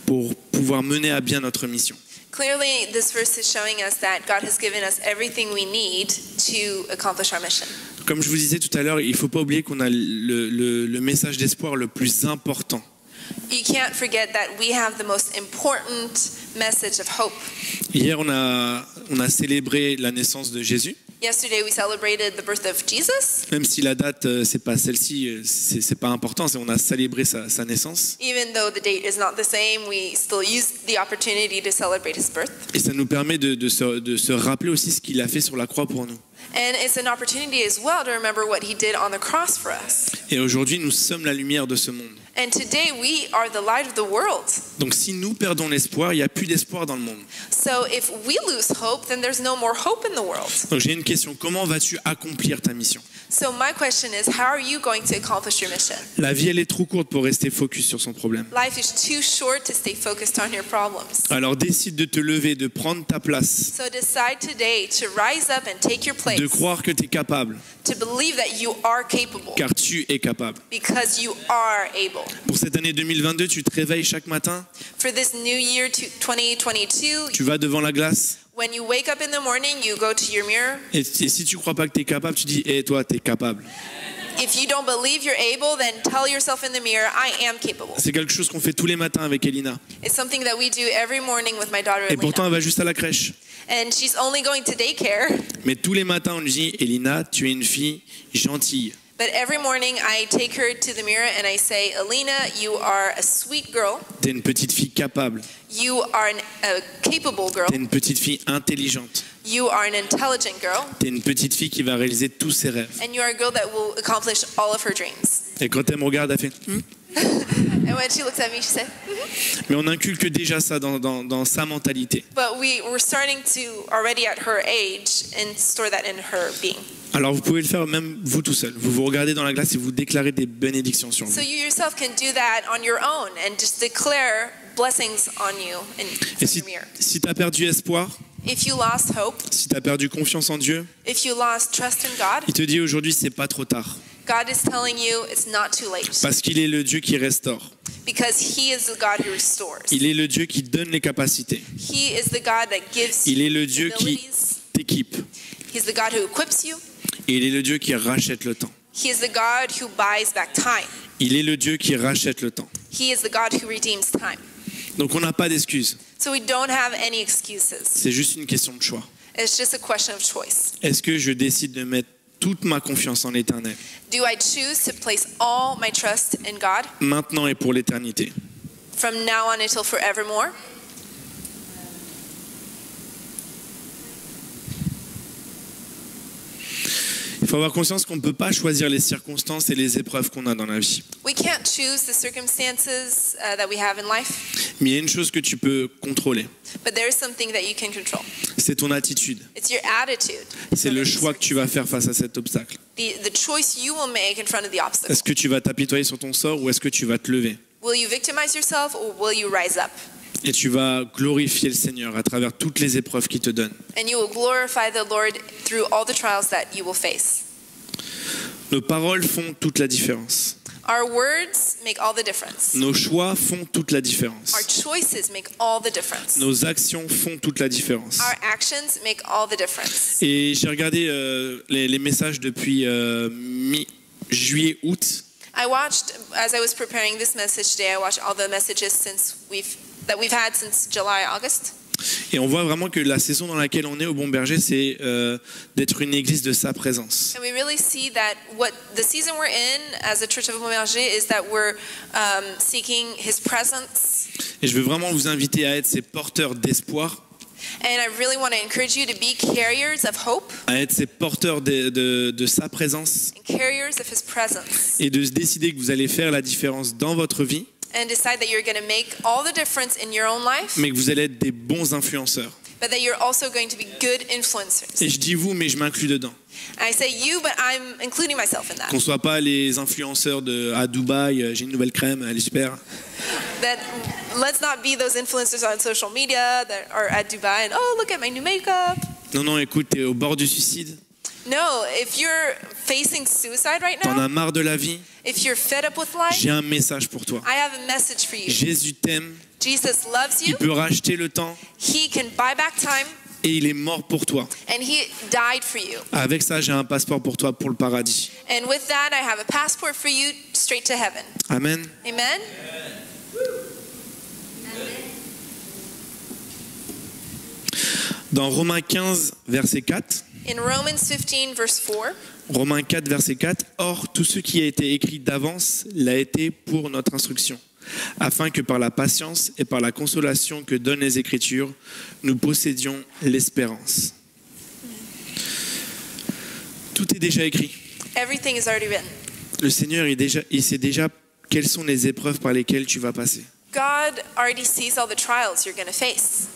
pour pouvoir mener à bien notre mission. Clearly, this verse is showing us that God has given us everything we need to accomplish our mission. Comme je vous disais tout à l'heure, il ne faut pas oublier qu'on a le message d'espoir le plus important. You can't forget that we have the most important message of hope. Hier, on a célébré la naissance de Jésus. Yesterday, we celebrated the birth of Jesus. Même si la date, c'est pas celle-ci, c'est pas important, on a célébré sa naissance. Even though the date is not the same, we still used the opportunity to celebrate his birth. Et ça nous permet de se rappeler aussi ce qu'il a fait sur la croix pour nous. And it's an opportunity as well to remember what he did on the cross for us. Et aujourd'hui, nous sommes la lumière de ce monde. And today we are the light of the world. Donc si nous perdons l'espoir, il n'y a plus d'espoir dans le monde. So if we lose hope, then there's no more hope in the world. Donc j'ai une question, comment vas-tu accomplir ta mission? So my question is, how are you going to accomplish your mission? La vie, elle est trop courte pour rester focus sur son problème. Life is too short to stay focused on your problems. Alors décide de te lever, de prendre ta place, So decide today to rise up and take your place, de croire que tu es capable, to believe that you are capable, car tu es capable. because you are able. Pour cette année 2022, tu te réveilles chaque matin, For this new year 2022, tu vas devant la glace, when you wake up in the morning, you go to your mirror. et si tu crois pas que tu es capable, tu dis, toi, tu es capable. If you don't believe you're able, then tell yourself in the mirror, I am capable. C'est quelque chose qu'on fait tous les matins avec Elina. It's something that we do every morning with my daughter Et pourtant, Elena. elle va juste à la crèche. And she's only going to daycare. Mais tous les matins, on lui dit, Elina, tu es une fille gentille. But every morning I take her to the mirror and I say, Alina, you are a sweet girl. Tu es une petite fille capable. You are a capable girl. Tu es une petite fille intelligente. You are an intelligent girl. Tu es une petite fille qui va réaliser tous ses rêves. And you are a girl that will accomplish all of her dreams. Et quand elle me regarde, elle fait And when she looks at me, she said, Mais on inculque déjà ça dans sa mentalité. but we're starting to already at her age install that in her being. Alors vous pouvez le faire même vous tout seul. Vous vous regardez dans la glace et vous déclarez des bénédictions sur vous. So you yourself can do that on your own and just declare blessings on you in Et from your mirror. si tu as perdu espoir, If you lost hope, si tu as perdu confiance en Dieu, if you lost trust in God, il te dit aujourd'hui c'est pas trop tard. God is telling you it's not too late Parce qu'il est le Dieu qui restaure. because He is the God who restores. Il est le Dieu qui donne les capacités. He is the God that gives Il est le Dieu qui abilities. t'équipe. He's the God who equips you. Et il est le Dieu qui rachète le temps. He is the God who buys back time. Il est le Dieu qui rachète le temps. He is the God who redeems time. Donc on n'a pas d'excuses. So we don't have any excuses. C'est juste une question de choix. It's just a question of choice. Est-ce que je décide de mettre toute ma confiance en l'Éternel, Do I choose to place all my trust in God maintenant et pour l'éternité? from now on until forevermore? Il faut avoir conscience qu'on ne peut pas choisir les circonstances et les épreuves qu'on a dans la vie. We can't choose the circumstances that we have in life, Mais il y a une chose que tu peux contrôler. but there is something that you can control. C'est ton attitude. It's your attitude. C'est le choix que tu vas faire face à cet obstacle. The choice you will make in front of the obstacle. Est-ce que tu vas t'apitoyer sur ton sort ou est-ce que tu vas te lever? Will you victimize yourself or will you rise up? Et tu vas glorifier le Seigneur à travers toutes les épreuves qu'il te donne. And you will glorify the Lord through all the trials that you will face. Nos paroles font toute la différence. Our words make all the difference. Nos choix font toute la différence. Our choices make all the difference. Nos actions font toute la différence. Our actions make all the difference. Et j'ai regardé les messages depuis mi-juillet, août. I watched, as I was preparing this message today, I watched all the messages that we've had since July, August. Et on voit vraiment que la saison dans laquelle on est au Bon Berger, c'est d'être une église de sa présence. And we really see that what the season we're in as a church of Bon Berger is that we're seeking His presence. Et je veux vraiment vous inviter à être ces porteurs d'espoir, And I really want to encourage you to be carriers of hope à être ces porteurs de sa présence and carriers of His presence. et de se décider que vous allez faire la différence dans votre vie, And decide that you're going to make all the difference in your own life, mais que vous allez être des bons influenceurs. but that you're also going to be good influencers. Et je dis vous, mais je m'inclus dedans. I say you, but I'm including myself in that. Qu'on soit pas les influenceurs à Dubaï, j'ai une nouvelle crème, elle est super. That let's not be those influencers on social media that are at Dubai and oh, look at my new makeup. Non, non, écoute, t'es au bord du suicide, No, if you're facing suicide right t'en now, as marre de la vie, if you're fed up with life, j'ai un message pour toi. I have a message for you. Jésus t'aime, Jesus loves il you. peut racheter le temps He can buy back time, et il est mort pour toi. and He died for you. Avec ça, j'ai un passeport pour toi pour le paradis. And with that, I have a passport for you straight to heaven. Amen. Amen? Dans Romains 15, verset 4, In Romans 15, verse 4, Romains 4, verset 4, « Or, tout ce qui a été écrit d'avance l'a été pour notre instruction, afin que par la patience et par la consolation que donnent les Écritures, nous possédions l'espérance. » Tout est déjà écrit. everything is already written. Le Seigneur, il sait déjà quelles sont les épreuves par lesquelles tu vas passer. God already sees all the trials you're going to face.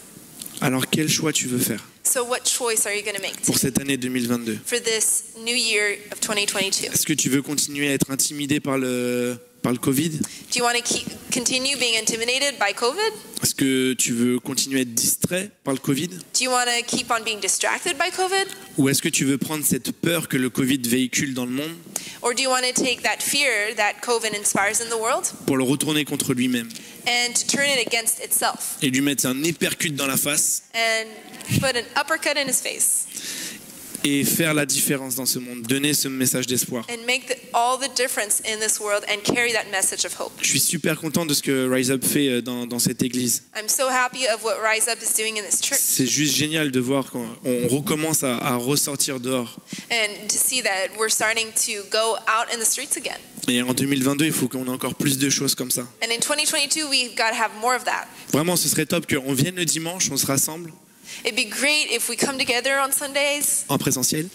Alors, quel choix tu veux faire? So what choice are you going to make pour cette année 2022? for this new year of 2022? Est-ce que tu veux continuer à être intimidé par le Covid? Do you want to continue being intimidated by COVID? Est-ce que tu veux continuer à être distrait par le Covid? Do you want to keep on being distracted by COVID? Ou est-ce que tu veux prendre cette peur que le Covid véhicule dans le monde Or do you want to take that fear that COVID inspires in the world pour le retourner contre lui-même and to turn it against itself et lui mettre un épercute dans la face and put an uppercut in his face et faire la différence dans ce monde, donner ce message d'espoir? and make all the difference in this world and carry that message of hope? Je suis super content de ce que Rise Up fait dans cette église. I'm so happy of what Rise Up is doing in this church C'est juste génial de voir qu'on recommence à ressortir dehors. and to see that we're starting to go out in the streets again. Et en 2022, il faut qu'on ait encore plus de choses comme ça. And in 2022, we've got to have more of that. Vraiment, ce serait top qu'on vienne le dimanche, on se rassemble It'd be great if we come together on Sundays en présentiel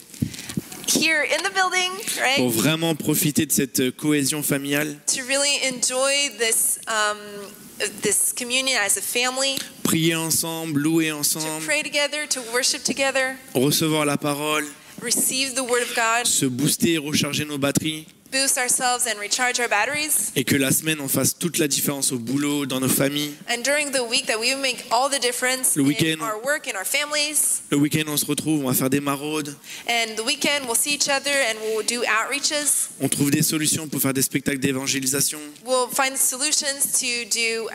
here in the building, pour right? vraiment profiter de cette cohésion familiale, To really enjoy this communion as a family, prier ensemble, louer to ensemble, pray together, to worship together, recevoir la parole, receive the word of God, se booster et recharger nos batteries, boost ourselves and recharge our batteries. et que la semaine on fasse toute la différence au boulot, dans nos familles. And during the week that we will make all the difference Le in week-end. our work, in our families. Le week-end on se retrouve, on va faire des maraudes, And the weekend we'll see each other and we'll do outreaches. on trouve des solutions pour faire des spectacles d'évangélisation. We'll find solutions to do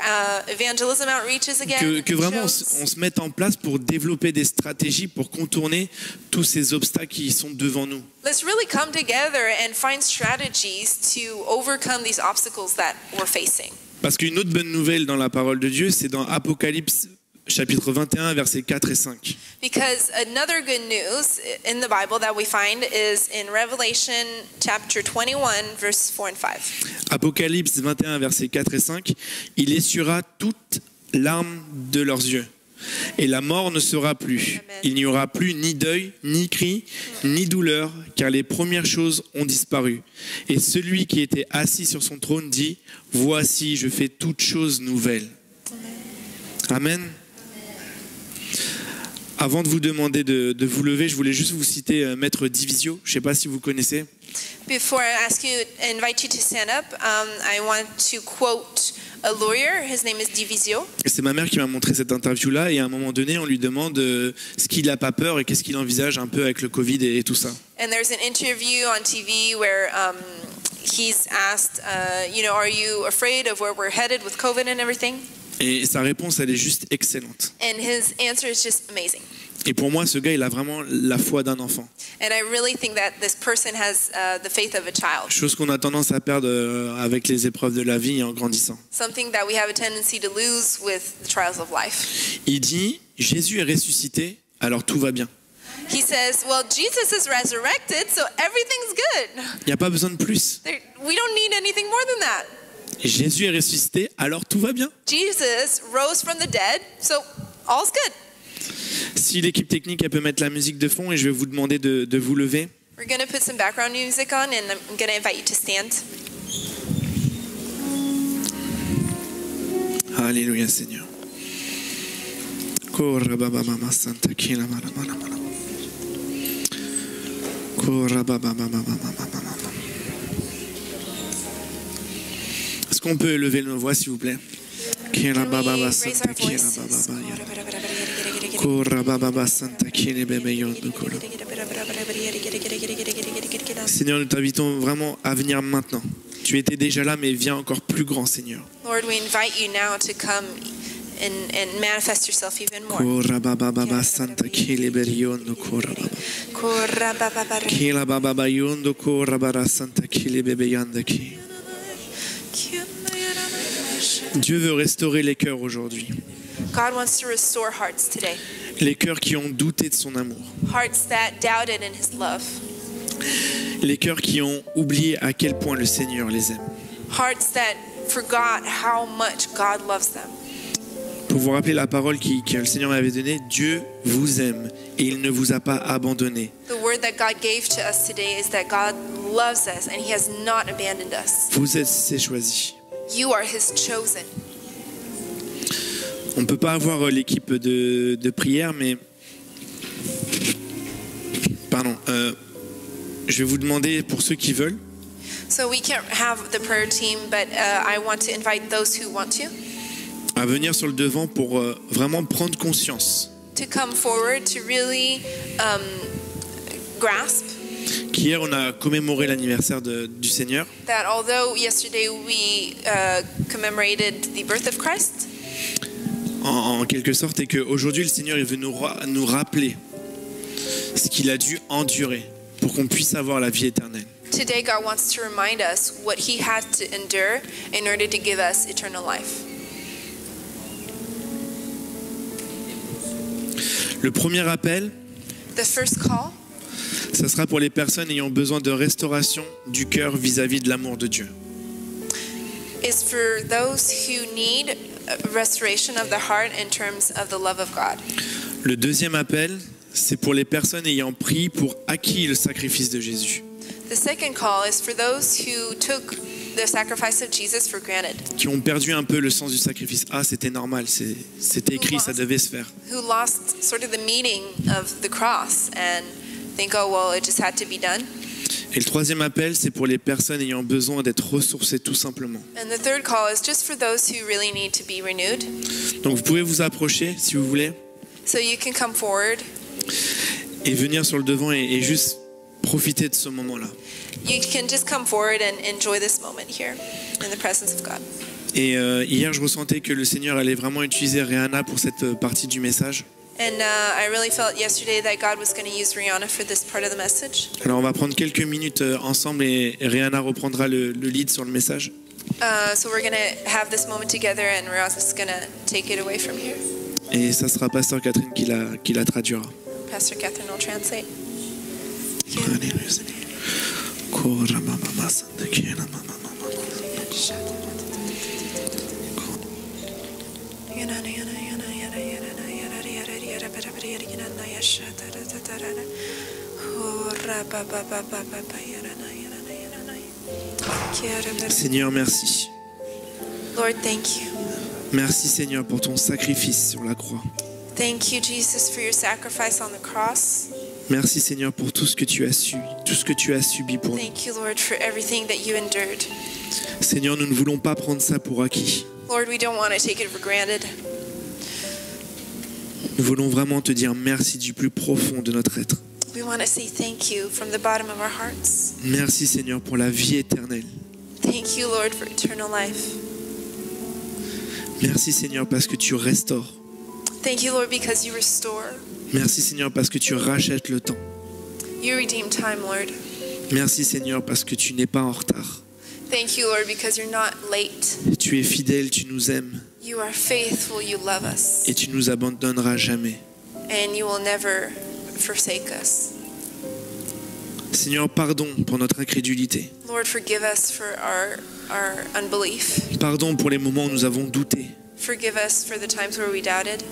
evangelism outreaches again. Que vraiment shows. on se mette en place pour développer des stratégies pour contourner tous ces obstacles qui sont devant nous. Let's really come together and find strategies to overcome these obstacles that we're facing. Parce qu'une autre bonne nouvelle dans la parole de Dieu, c'est dans Apocalypse chapitre 21, versets 4 et 5. Because another good news in the Bible that we find is in Revelation chapter 21, verse 4 and 5. Apocalypse 21, versets 4 et 5. Il essuiera toute larme de leurs yeux. Et la mort ne sera plus. Amen. Il n'y aura plus ni deuil, ni cri, ni douleur, car les premières choses ont disparu. Et celui qui était assis sur son trône dit, « Voici, je fais toutes choses nouvelles. » Amen. Avant de vous demander de vous lever, je voulais juste vous citer Maître Divisio. Je ne sais pas si vous connaissez. Before I invite you to stand up, I want to quote a lawyer. His name is Divisio. Et c'est ma mère qui m'a montré cette interview-là. Et à un moment donné, on lui demande ce qu'il n'a pas peur et qu'est-ce qu'il envisage un peu avec le Covid et tout ça. And there's an interview on TV where he's asked, are you afraid of where we're headed with COVID and everything? Et sa réponse, elle est juste excellente. And his answer is just amazing. Et pour moi, ce gars, il a vraiment la foi d'un enfant. And I really think that this person has the faith of a child. Chose qu'on a tendance à perdre avec les épreuves de la vie et en grandissant. Something that we have a tendency to lose with the trials of life. Il dit, Jésus est ressuscité, alors tout va bien. He says, well, Jesus is resurrected, so everything's good. Il n'y a pas besoin de plus. We don't need anything more than that. Jésus est ressuscité, alors tout va bien. Jesus rose from the dead, so all's good. Si l'équipe technique elle peut mettre la musique de fond et je vais vous demander de vous lever. We're going to put some background music on and I'm going to invite you to stand. Alléluia Seigneur. Corra baba mama santa kila mara mara mara. Corra baba mama mama mama. Est-ce qu'on peut élever nos voix s'il vous plaît? Kila baba Can we santa raise our kila voices? baba ya. Corra baba santa kila bebe yondo kolo. Seigneur, nous t'invitons vraiment à venir maintenant. Tu étais déjà là, mais viens encore plus grand, Seigneur. Lord, we invite you now to come and manifest yourself even more. Corra baba santa kila bebe yondo corra baba. Kila baba yondo corra bara santa kila bebe yanda ki. Dieu veut restaurer les cœurs aujourd'hui. God wants to restore hearts today. Les cœurs qui ont douté de son amour. Hearts that doubted in his love. Les cœurs qui ont oublié à quel point le Seigneur les aime. Hearts that forgot how much God loves them. Pour vous rappeler la parole que le Seigneur m'avait donnée, Dieu vous aime et il ne vous a pas abandonné. The word that God gave to us today is that God loves us and he has not abandoned us. Vous êtes ses choisis. You are his chosen. On ne peut pas avoir l'équipe de prière, mais Je vais vous demander, pour ceux qui veulent, So we can't have the prayer team, but I want to invite those who want à venir sur le devant pour vraiment prendre conscience to come forward to really grasp qu'hier on a commémoré l'anniversaire du Seigneur, that although yesterday we commemorated the birth of Christ, en quelque sorte, et qu'aujourd'hui le Seigneur il veut nous rappeler ce qu'il a dû endurer pour qu'on puisse avoir la vie éternelle. today God wants to remind us what he had to endure in order to give us eternal life. Le premier appel, The first call ça sera pour les personnes ayant besoin de restauration du cœur vis-à-vis de l'amour de Dieu. is for those who need restoration of the heart in terms of the love of God. Le deuxième appel, c'est pour les personnes ayant pris pour acquis le sacrifice de Jésus, The second call is for those who took the sacrifice of Jesus for granted, qui ont perdu un peu le sens du sacrifice. Ah, c'était normal, c'était écrit, ça devait se faire. who lost sort of the meaning of the cross and think, oh, well, it just had to be done. Et le troisième appel, c'est pour les personnes ayant besoin d'être ressourcées tout simplement. And the third call is just for those who really need to be renewed. Donc vous pouvez vous approcher si vous voulez So you can come forward. et venir sur le devant et juste profiter de ce moment-là. You can just come forward and enjoy this moment here in the presence of God. Et hier, je ressentais que le Seigneur allait vraiment utiliser Rihanna pour cette partie du message. And I really felt yesterday that God was going to use Rihanna for this part of the message. Alors on va prendre quelques minutes ensemble et Rihanna reprendra le lead sur le message. So we're going to have this moment together and Rihanna's going to take it away from here. Et ça sera Pasteur Catherine qui la traduira. Pastor Catherine will translate. Seigneur, merci. Lord, thank you. Merci Seigneur pour ton sacrifice sur la croix. Thank you, Jesus, for your sacrifice on the cross. Merci Seigneur pour tout ce que tu as subi pour nous. Thank you, Lord, for everything that you endured. Seigneur, nous ne voulons pas prendre ça pour acquis. Lord, we don't want to take it for granted. Nous voulons vraiment te dire merci du plus profond de notre être. We want to say thank you from the bottom of our hearts. Merci Seigneur pour la vie éternelle. Thank you, Lord, for eternal life. Merci Seigneur parce que tu restaures. Thank you, Lord, because you restore. Merci Seigneur parce que tu rachètes le temps. You redeem time, Lord. Merci Seigneur parce que tu n'es pas en retard. Thank you, Lord, because you're not late. Tu es fidèle, tu nous aimes You are faithful, you love us, et tu nous abandonneras jamais. and you will never forsake us. Seigneur, pardon pour notre incrédulité. Lord, forgive us for our unbelief. Pardon pour les moments où nous avons douté. Forgive us for the times where we doubted.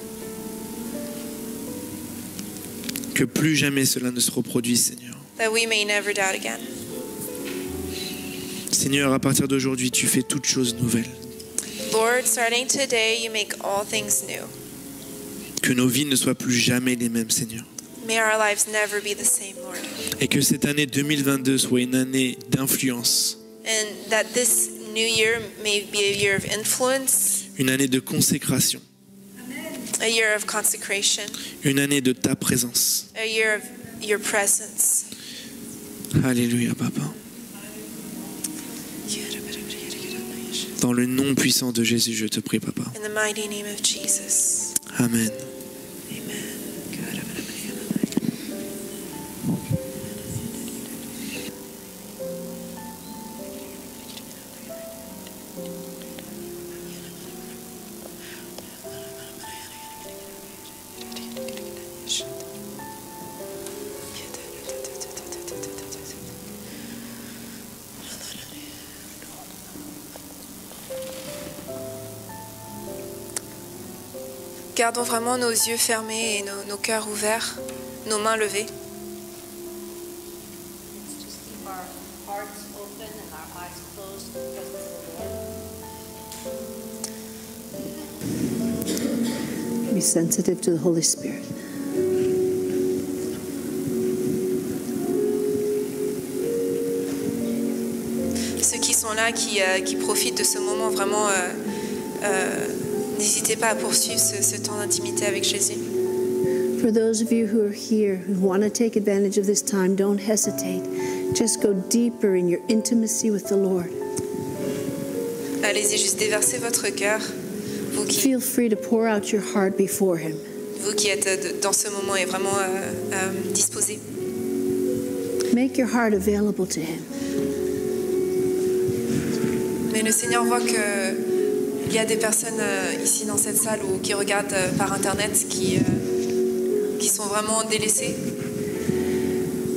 Que plus jamais cela ne se reproduise, Seigneur. That we may never doubt again. Seigneur, à partir d'aujourd'hui, tu fais toutes choses nouvelles. Lord, starting today, you make all things new. Que nos vies ne soient plus jamais les mêmes, Seigneur. May our lives never be the same, Lord. Et que cette année 2022 soit une année d'influence, And that this new year may be a year of influence, une année de consécration, a year of consecration, une année de ta présence. a year of your presence. Alléluia, Papa. Dans le nom puissant de Jésus, je te prie, Papa. In the mighty name of Jesus. Amen. Gardons vraiment nos yeux fermés et nos cœurs ouverts, nos mains levées. Just keep our hearts open and our eyes closed in the presence of the Lord. Be sensitive to the Holy Spirit. ceux qui sont là, qui profitent de ce moment, vraiment, n'hésitez pas à poursuivre ce temps d'intimité avec Jésus. For those of you who are here who want to take advantage of this time, don't hesitate. Just go deeper in your intimacy with the Lord. Allez-y, juste déversez votre cœur, vous qui Feel free to pour out your heart before Him. êtes dans ce moment et vraiment disposés. Make your heart available to Him. Mais le Seigneur voit qu'il y a des personnes ici dans cette salle ou qui regardent par Internet qui sont vraiment délaissées.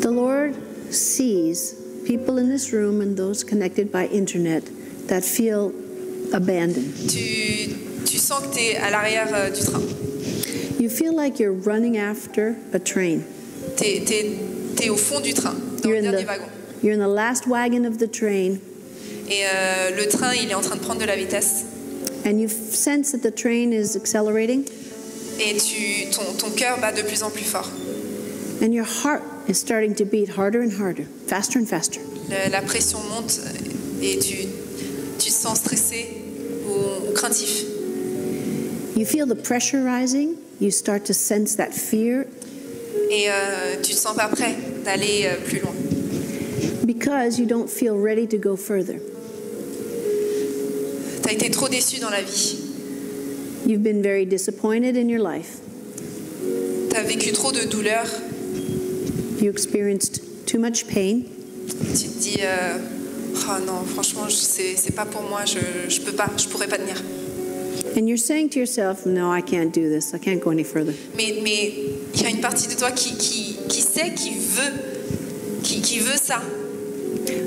The Lord sees people in this room and those connected by internet that feel abandoned. Tu sens que tu es à l'arrière du train. You feel like you're running after a train. T'es au fond du train, dans You're le in dernier wagon. You're in the last wagon of the train, Et le train, il est en train de prendre de la vitesse. and you sense that the train is accelerating, Et ton cœur bat de plus en plus fort. and your heart is starting to beat harder and harder, faster and faster. La pression monte et tu te sens stressé ou craintif. You feel the pressure rising. You start to sense that fear Et tu te sens pas prêt d'aller plus loin. because you don't feel ready to go further. Tu as été trop déçu dans la vie. You've been very disappointed in your life. Tu as vécu trop de douleurs. You experienced too much pain. Tu te dis oh non, franchement, c'est pas pour moi, je peux pas, je pourrais pas tenir. And you're saying to yourself, no, I can't do this. I can't go any further. Mais il y a une partie de toi qui sait, qui veut ça.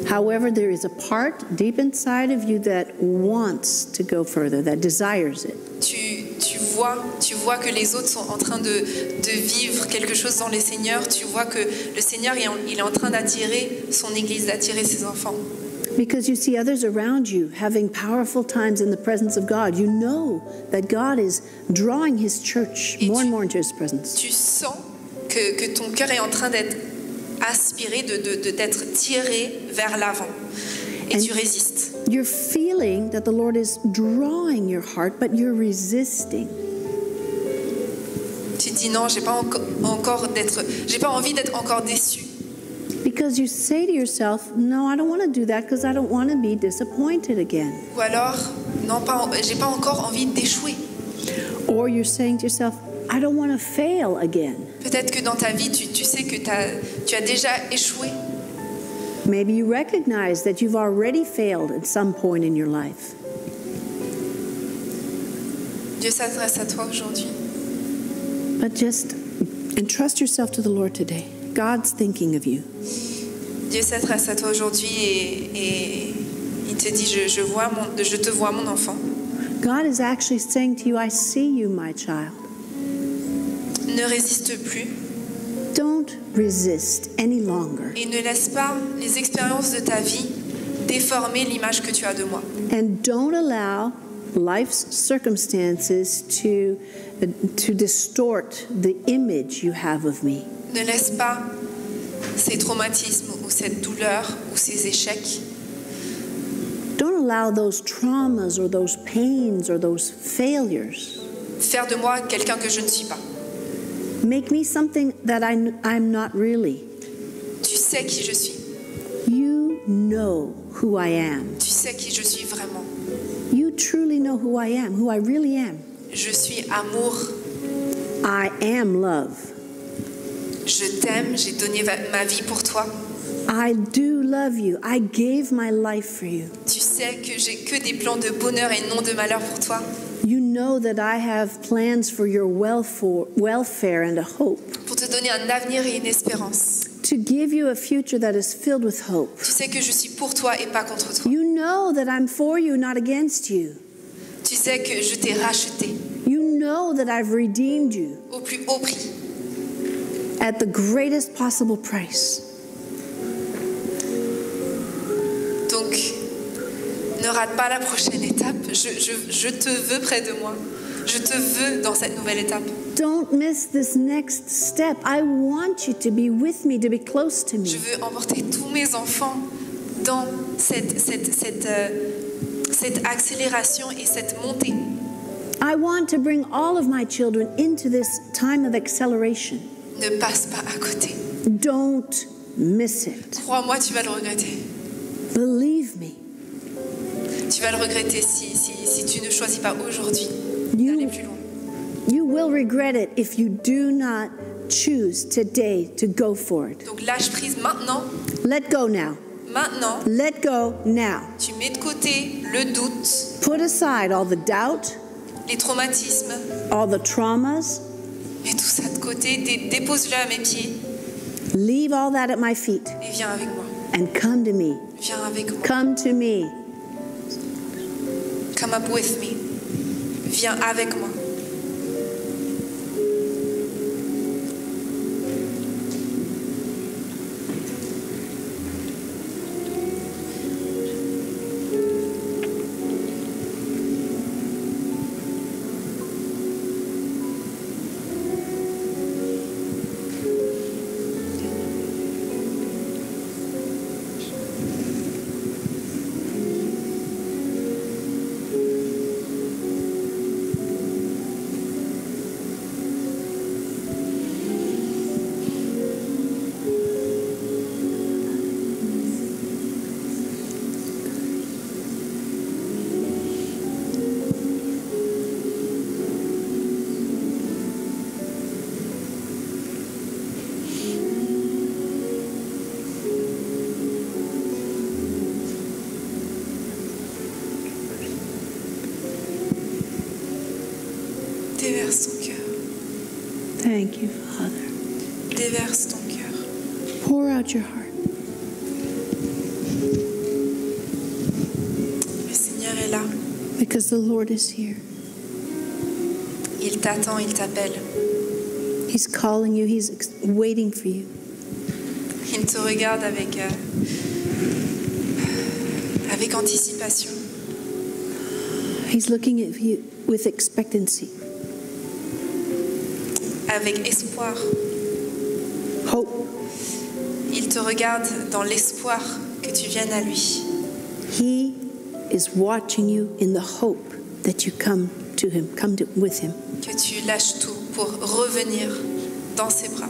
However, there is a part deep inside of you that wants to go further, that desires it. Tu vois que les autres sont en train de vivre quelque chose dans les Seigneurs. Tu vois que le Seigneur, il est en train d'attirer son Église, d'attirer ses enfants. Because you see others around you having powerful times in the presence of God. You know that God is drawing His church more and more into His presence. Tu sens que ton cœur est en train d'être aspiré, d'être tiré vers l'avant. Et tu résistes. You're feeling that the Lord is drawing your heart, but you're resisting. Tu te dis non, j'ai pas envie d'être encore déçu. Because you say to yourself, no, I don't want to do that because I don't want to be disappointed again. Ou alors, non, j'ai pas encore envie d'échouer. Or you're saying to yourself, I don't want to fail again. Peut-être que dans ta vie, tu sais que tu as déjà échoué. Maybe you recognize that you've already failed at some point in your life. Dieu s'adresse à toi aujourd'hui. But just entrust yourself to the Lord today. God's thinking of you. Dieu s'adresse à toi aujourd'hui et il te dit, je te vois, mon enfant. God is actually saying to you, I see you, my child. Ne résiste plus Don't resist any longer. et ne laisse pas les expériences de ta vie déformer l'image que tu as de moi. And don't allow life's circumstances to distort the image you have of me. Ne laisse pas ces traumatismes ou cette douleur ou ces échecs Don't allow those traumas or those pains or those failures faire de moi quelqu'un que je ne suis pas. make me something that I'm not really. Tu sais qui je suis. You know who I am. Tu sais qui je suis vraiment. You truly know who I am, who I really am. Je suis amour. I am love. Je t'aime. J'ai donné ma vie pour toi. I do love you. I gave my life for you. Tu sais que j'ai que des plans de bonheur et non de malheur pour toi. You know that I have plans for your welfare and a hope. Pour te donner un avenir et une espérance. To give you a future that is filled with hope. Tu sais que je suis pour toi et pas contre toi. You know that I'm for you, not against you. Tu sais que je t'ai racheté You know that I've redeemed you au plus haut prix. at the greatest possible price. Donc, ne rate pas la prochaine étape. Je te veux près de moi. Je te veux dans cette nouvelle étape. Don't miss this next step. I want you to be with me, to be close to Je me. veux emporter tous mes enfants dans cette accélération et cette montée. I want to bring all of my children into this time of acceleration. Ne passe pas à côté. Don't miss it. Crois-moi, tu vas le regretter. Believe me. Tu vas le regretter si tu ne choisis pas aujourd'hui d'aller plus loin. You will regret it if you do not choose today to go for it. Donc lâche prise maintenant. Let go now. Maintenant, Let go now. tu mets de côté le doute, Put aside all the doubt, les traumatismes, all the traumas. mets tout ça de côté, dépose-le à mes pieds Leave all that at my feet et viens avec moi. and come to me. Viens avec moi. Come to me. Come up with me. Viens avec moi. Déverse ton cœur. Thank you, Father. Déverse ton cœur. Pour out your heart. Le Seigneur est là. Because the Lord is here. Il t'attend, il t'appelle. He's calling you. He's waiting for you. Il te regarde avec anticipation. He's looking at you with expectancy, Avec espoir. hope. Il te regarde dans l'espoir que tu viennes à lui. He is watching you in the hope that you come to him, with him, Que tu lâches tout pour revenir dans ses bras.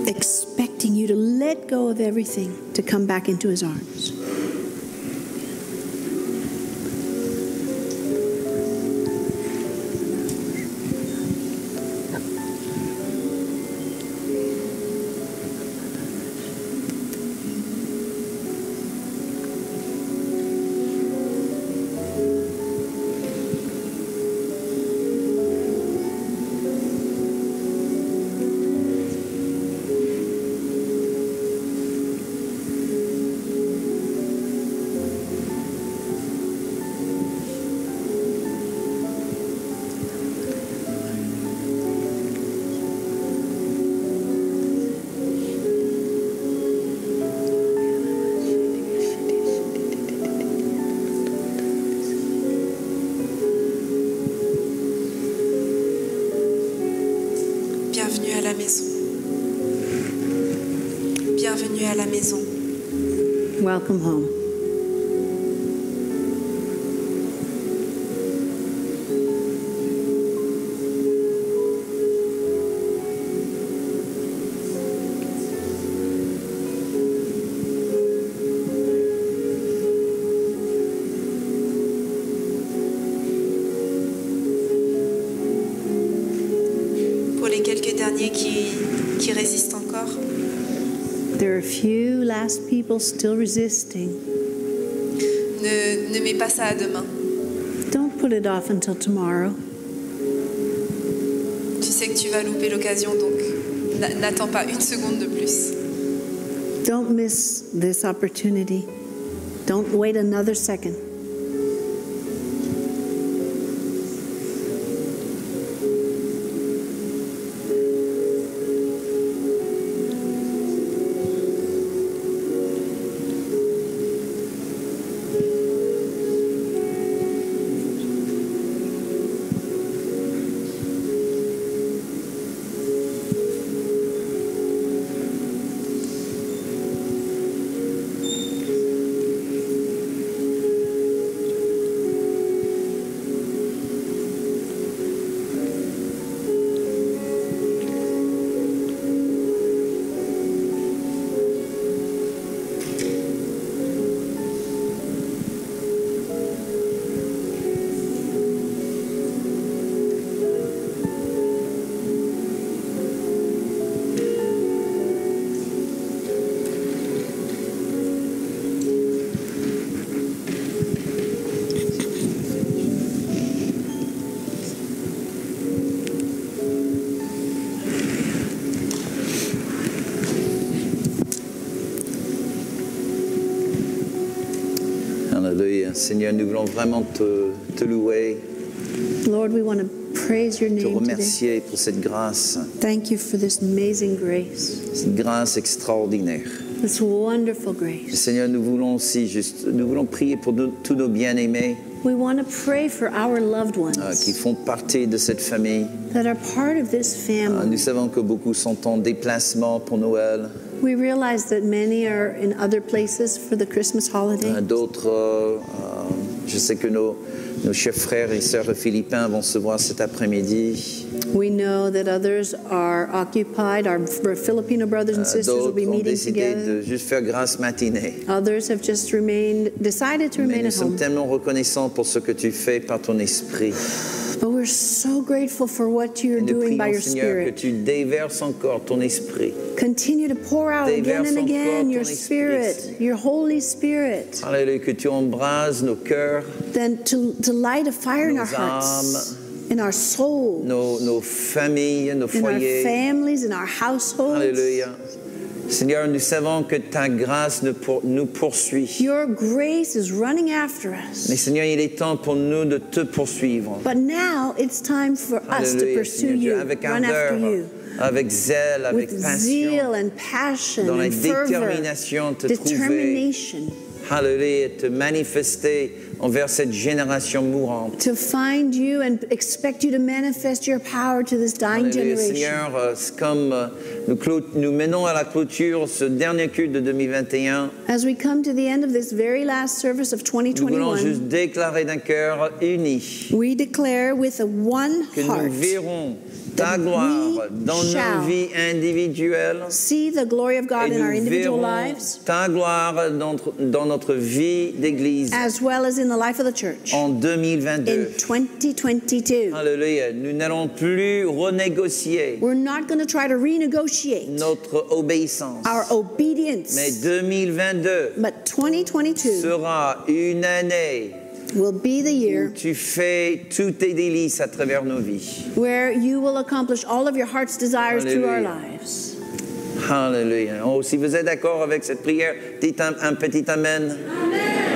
expecting you to let go of everything to come back into his arms. Bienvenue à la maison. Bienvenue à la maison. Welcome home. Pour les quelques derniers qui résistent encore, There are a few last people still resisting. ne mets pas ça à demain. Don't put it off until tomorrow. Tu sais que tu vas louper l'occasion, donc n'attends pas une seconde de plus. Don't miss this opportunity. Don't wait another second. Alléluia. Seigneur, nous voulons vraiment te louer, Lord, we want to praise your te name today. remercier pour cette grâce Thank you for this amazing grace, cette grâce extraordinaire. this wonderful Et grace. Seigneur, nous voulons aussi nous voulons prier pour tous nos bien-aimés We want to pray for our loved qui ones font partie de cette famille. that are part of this family. Nous savons que beaucoup sont en déplacement pour Noël. We realize that many are in other places for the Christmas holiday. D'autres, je sais que nos chers frères et sœurs philippins vont se voir cet après-midi. We know that others are occupied. Our Filipino brothers and sisters will D'autres be ont meeting décidé together. de juste faire grâce matinée. Others have just decided to Mais remain nous at sommes home. tellement reconnaissants pour ce que tu fais par ton esprit. But we're so grateful for what you're Et nous doing by prions, your Seigneur, que Spirit. tu déverses encore ton esprit. Continue to pour out again Déverse and again encore your ton esprit, Spirit, your Holy Spirit, Alléluia, que tu embrases nos cœurs, then to light a fire in our Nos hearts, in our souls, nos familles, nos in our foyers. families, in our households. Alléluia. Seigneur, nous savons que ta grâce nous poursuit. Your grace is running after us. Mais Seigneur, il est temps pour nous de te poursuivre. But now it's time for us to Alléluia, pursue Seigneur Dieu, you, avec run after ardeur, you, avec zèle, avec with passion, zeal and passion dans la and fervor, détermination de te trouver. determination, Alléluia, te manifester envers cette génération mourante. to find you and expect you to manifest your power to this dying Alléluia, generation. Seigneur, c'est comme nous menons à la clôture ce dernier culte de 2021. As we come to the end of this very last service of Nous voulons 2021, juste déclarer d'un cœur uni we declare with a one que nous heart, verrons ta that gloire we dans shall nos vies individuelles see the glory of God et in our nous individual verrons lives, ta gloire dans notre vie d'église as well as in the life of the church en in 2022. 2022. Alléluia. Nous n'allons plus renégocier We're not going to try to renegotiate notre obéissance. our obedience, Mais 2022 but 2022 sera une année will be the où year tu fais tous tes délices à travers nos vies. where you will accomplish all of your heart's desires through our Hallelujah. lives. Alléluia. Oh, si vous êtes d'accord avec cette prière, dites un petit amen.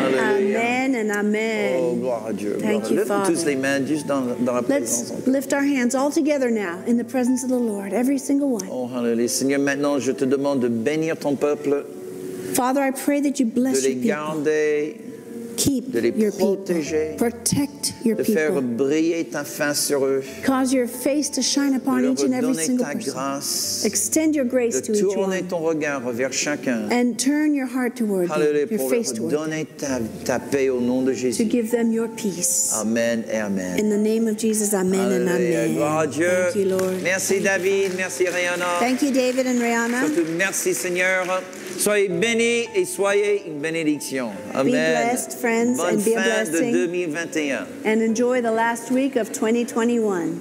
Alléluia. Amen and amen. Oh, gloire à Dieu. Thank you, Lève Father. tous les mains juste dans la présence. Let's lift our hands all together now in the presence of the Lord, every single one. Oh, alléluia. Seigneur, maintenant, je te demande de bénir ton peuple, Father, I pray that you de bless les your people. garder, Keep de les your people. protéger, Protect your de faire people. briller ta face sur eux, Cause your face to shine de upon leur each and every donner single ta person. grâce, Extend your grace de to each tourner one. ton regard vers chacun. And turn your heart toward them, Alléluia, your pour face leur toward them, donner ta paix au nom de to Jésus. give them your peace. Amen et Amen. In the name of Jesus, amen and Alléluia. amen. Gloire à Dieu. Thank you, Lord. Merci David, merci Rihanna. Thank you, David and Rihanna. Surtout, merci Seigneur. Soyez bénis et soyez une bénédiction. Amen. blessed, friends, Bonne and be a fin de blessing. 2021. And enjoy the last week of 2021.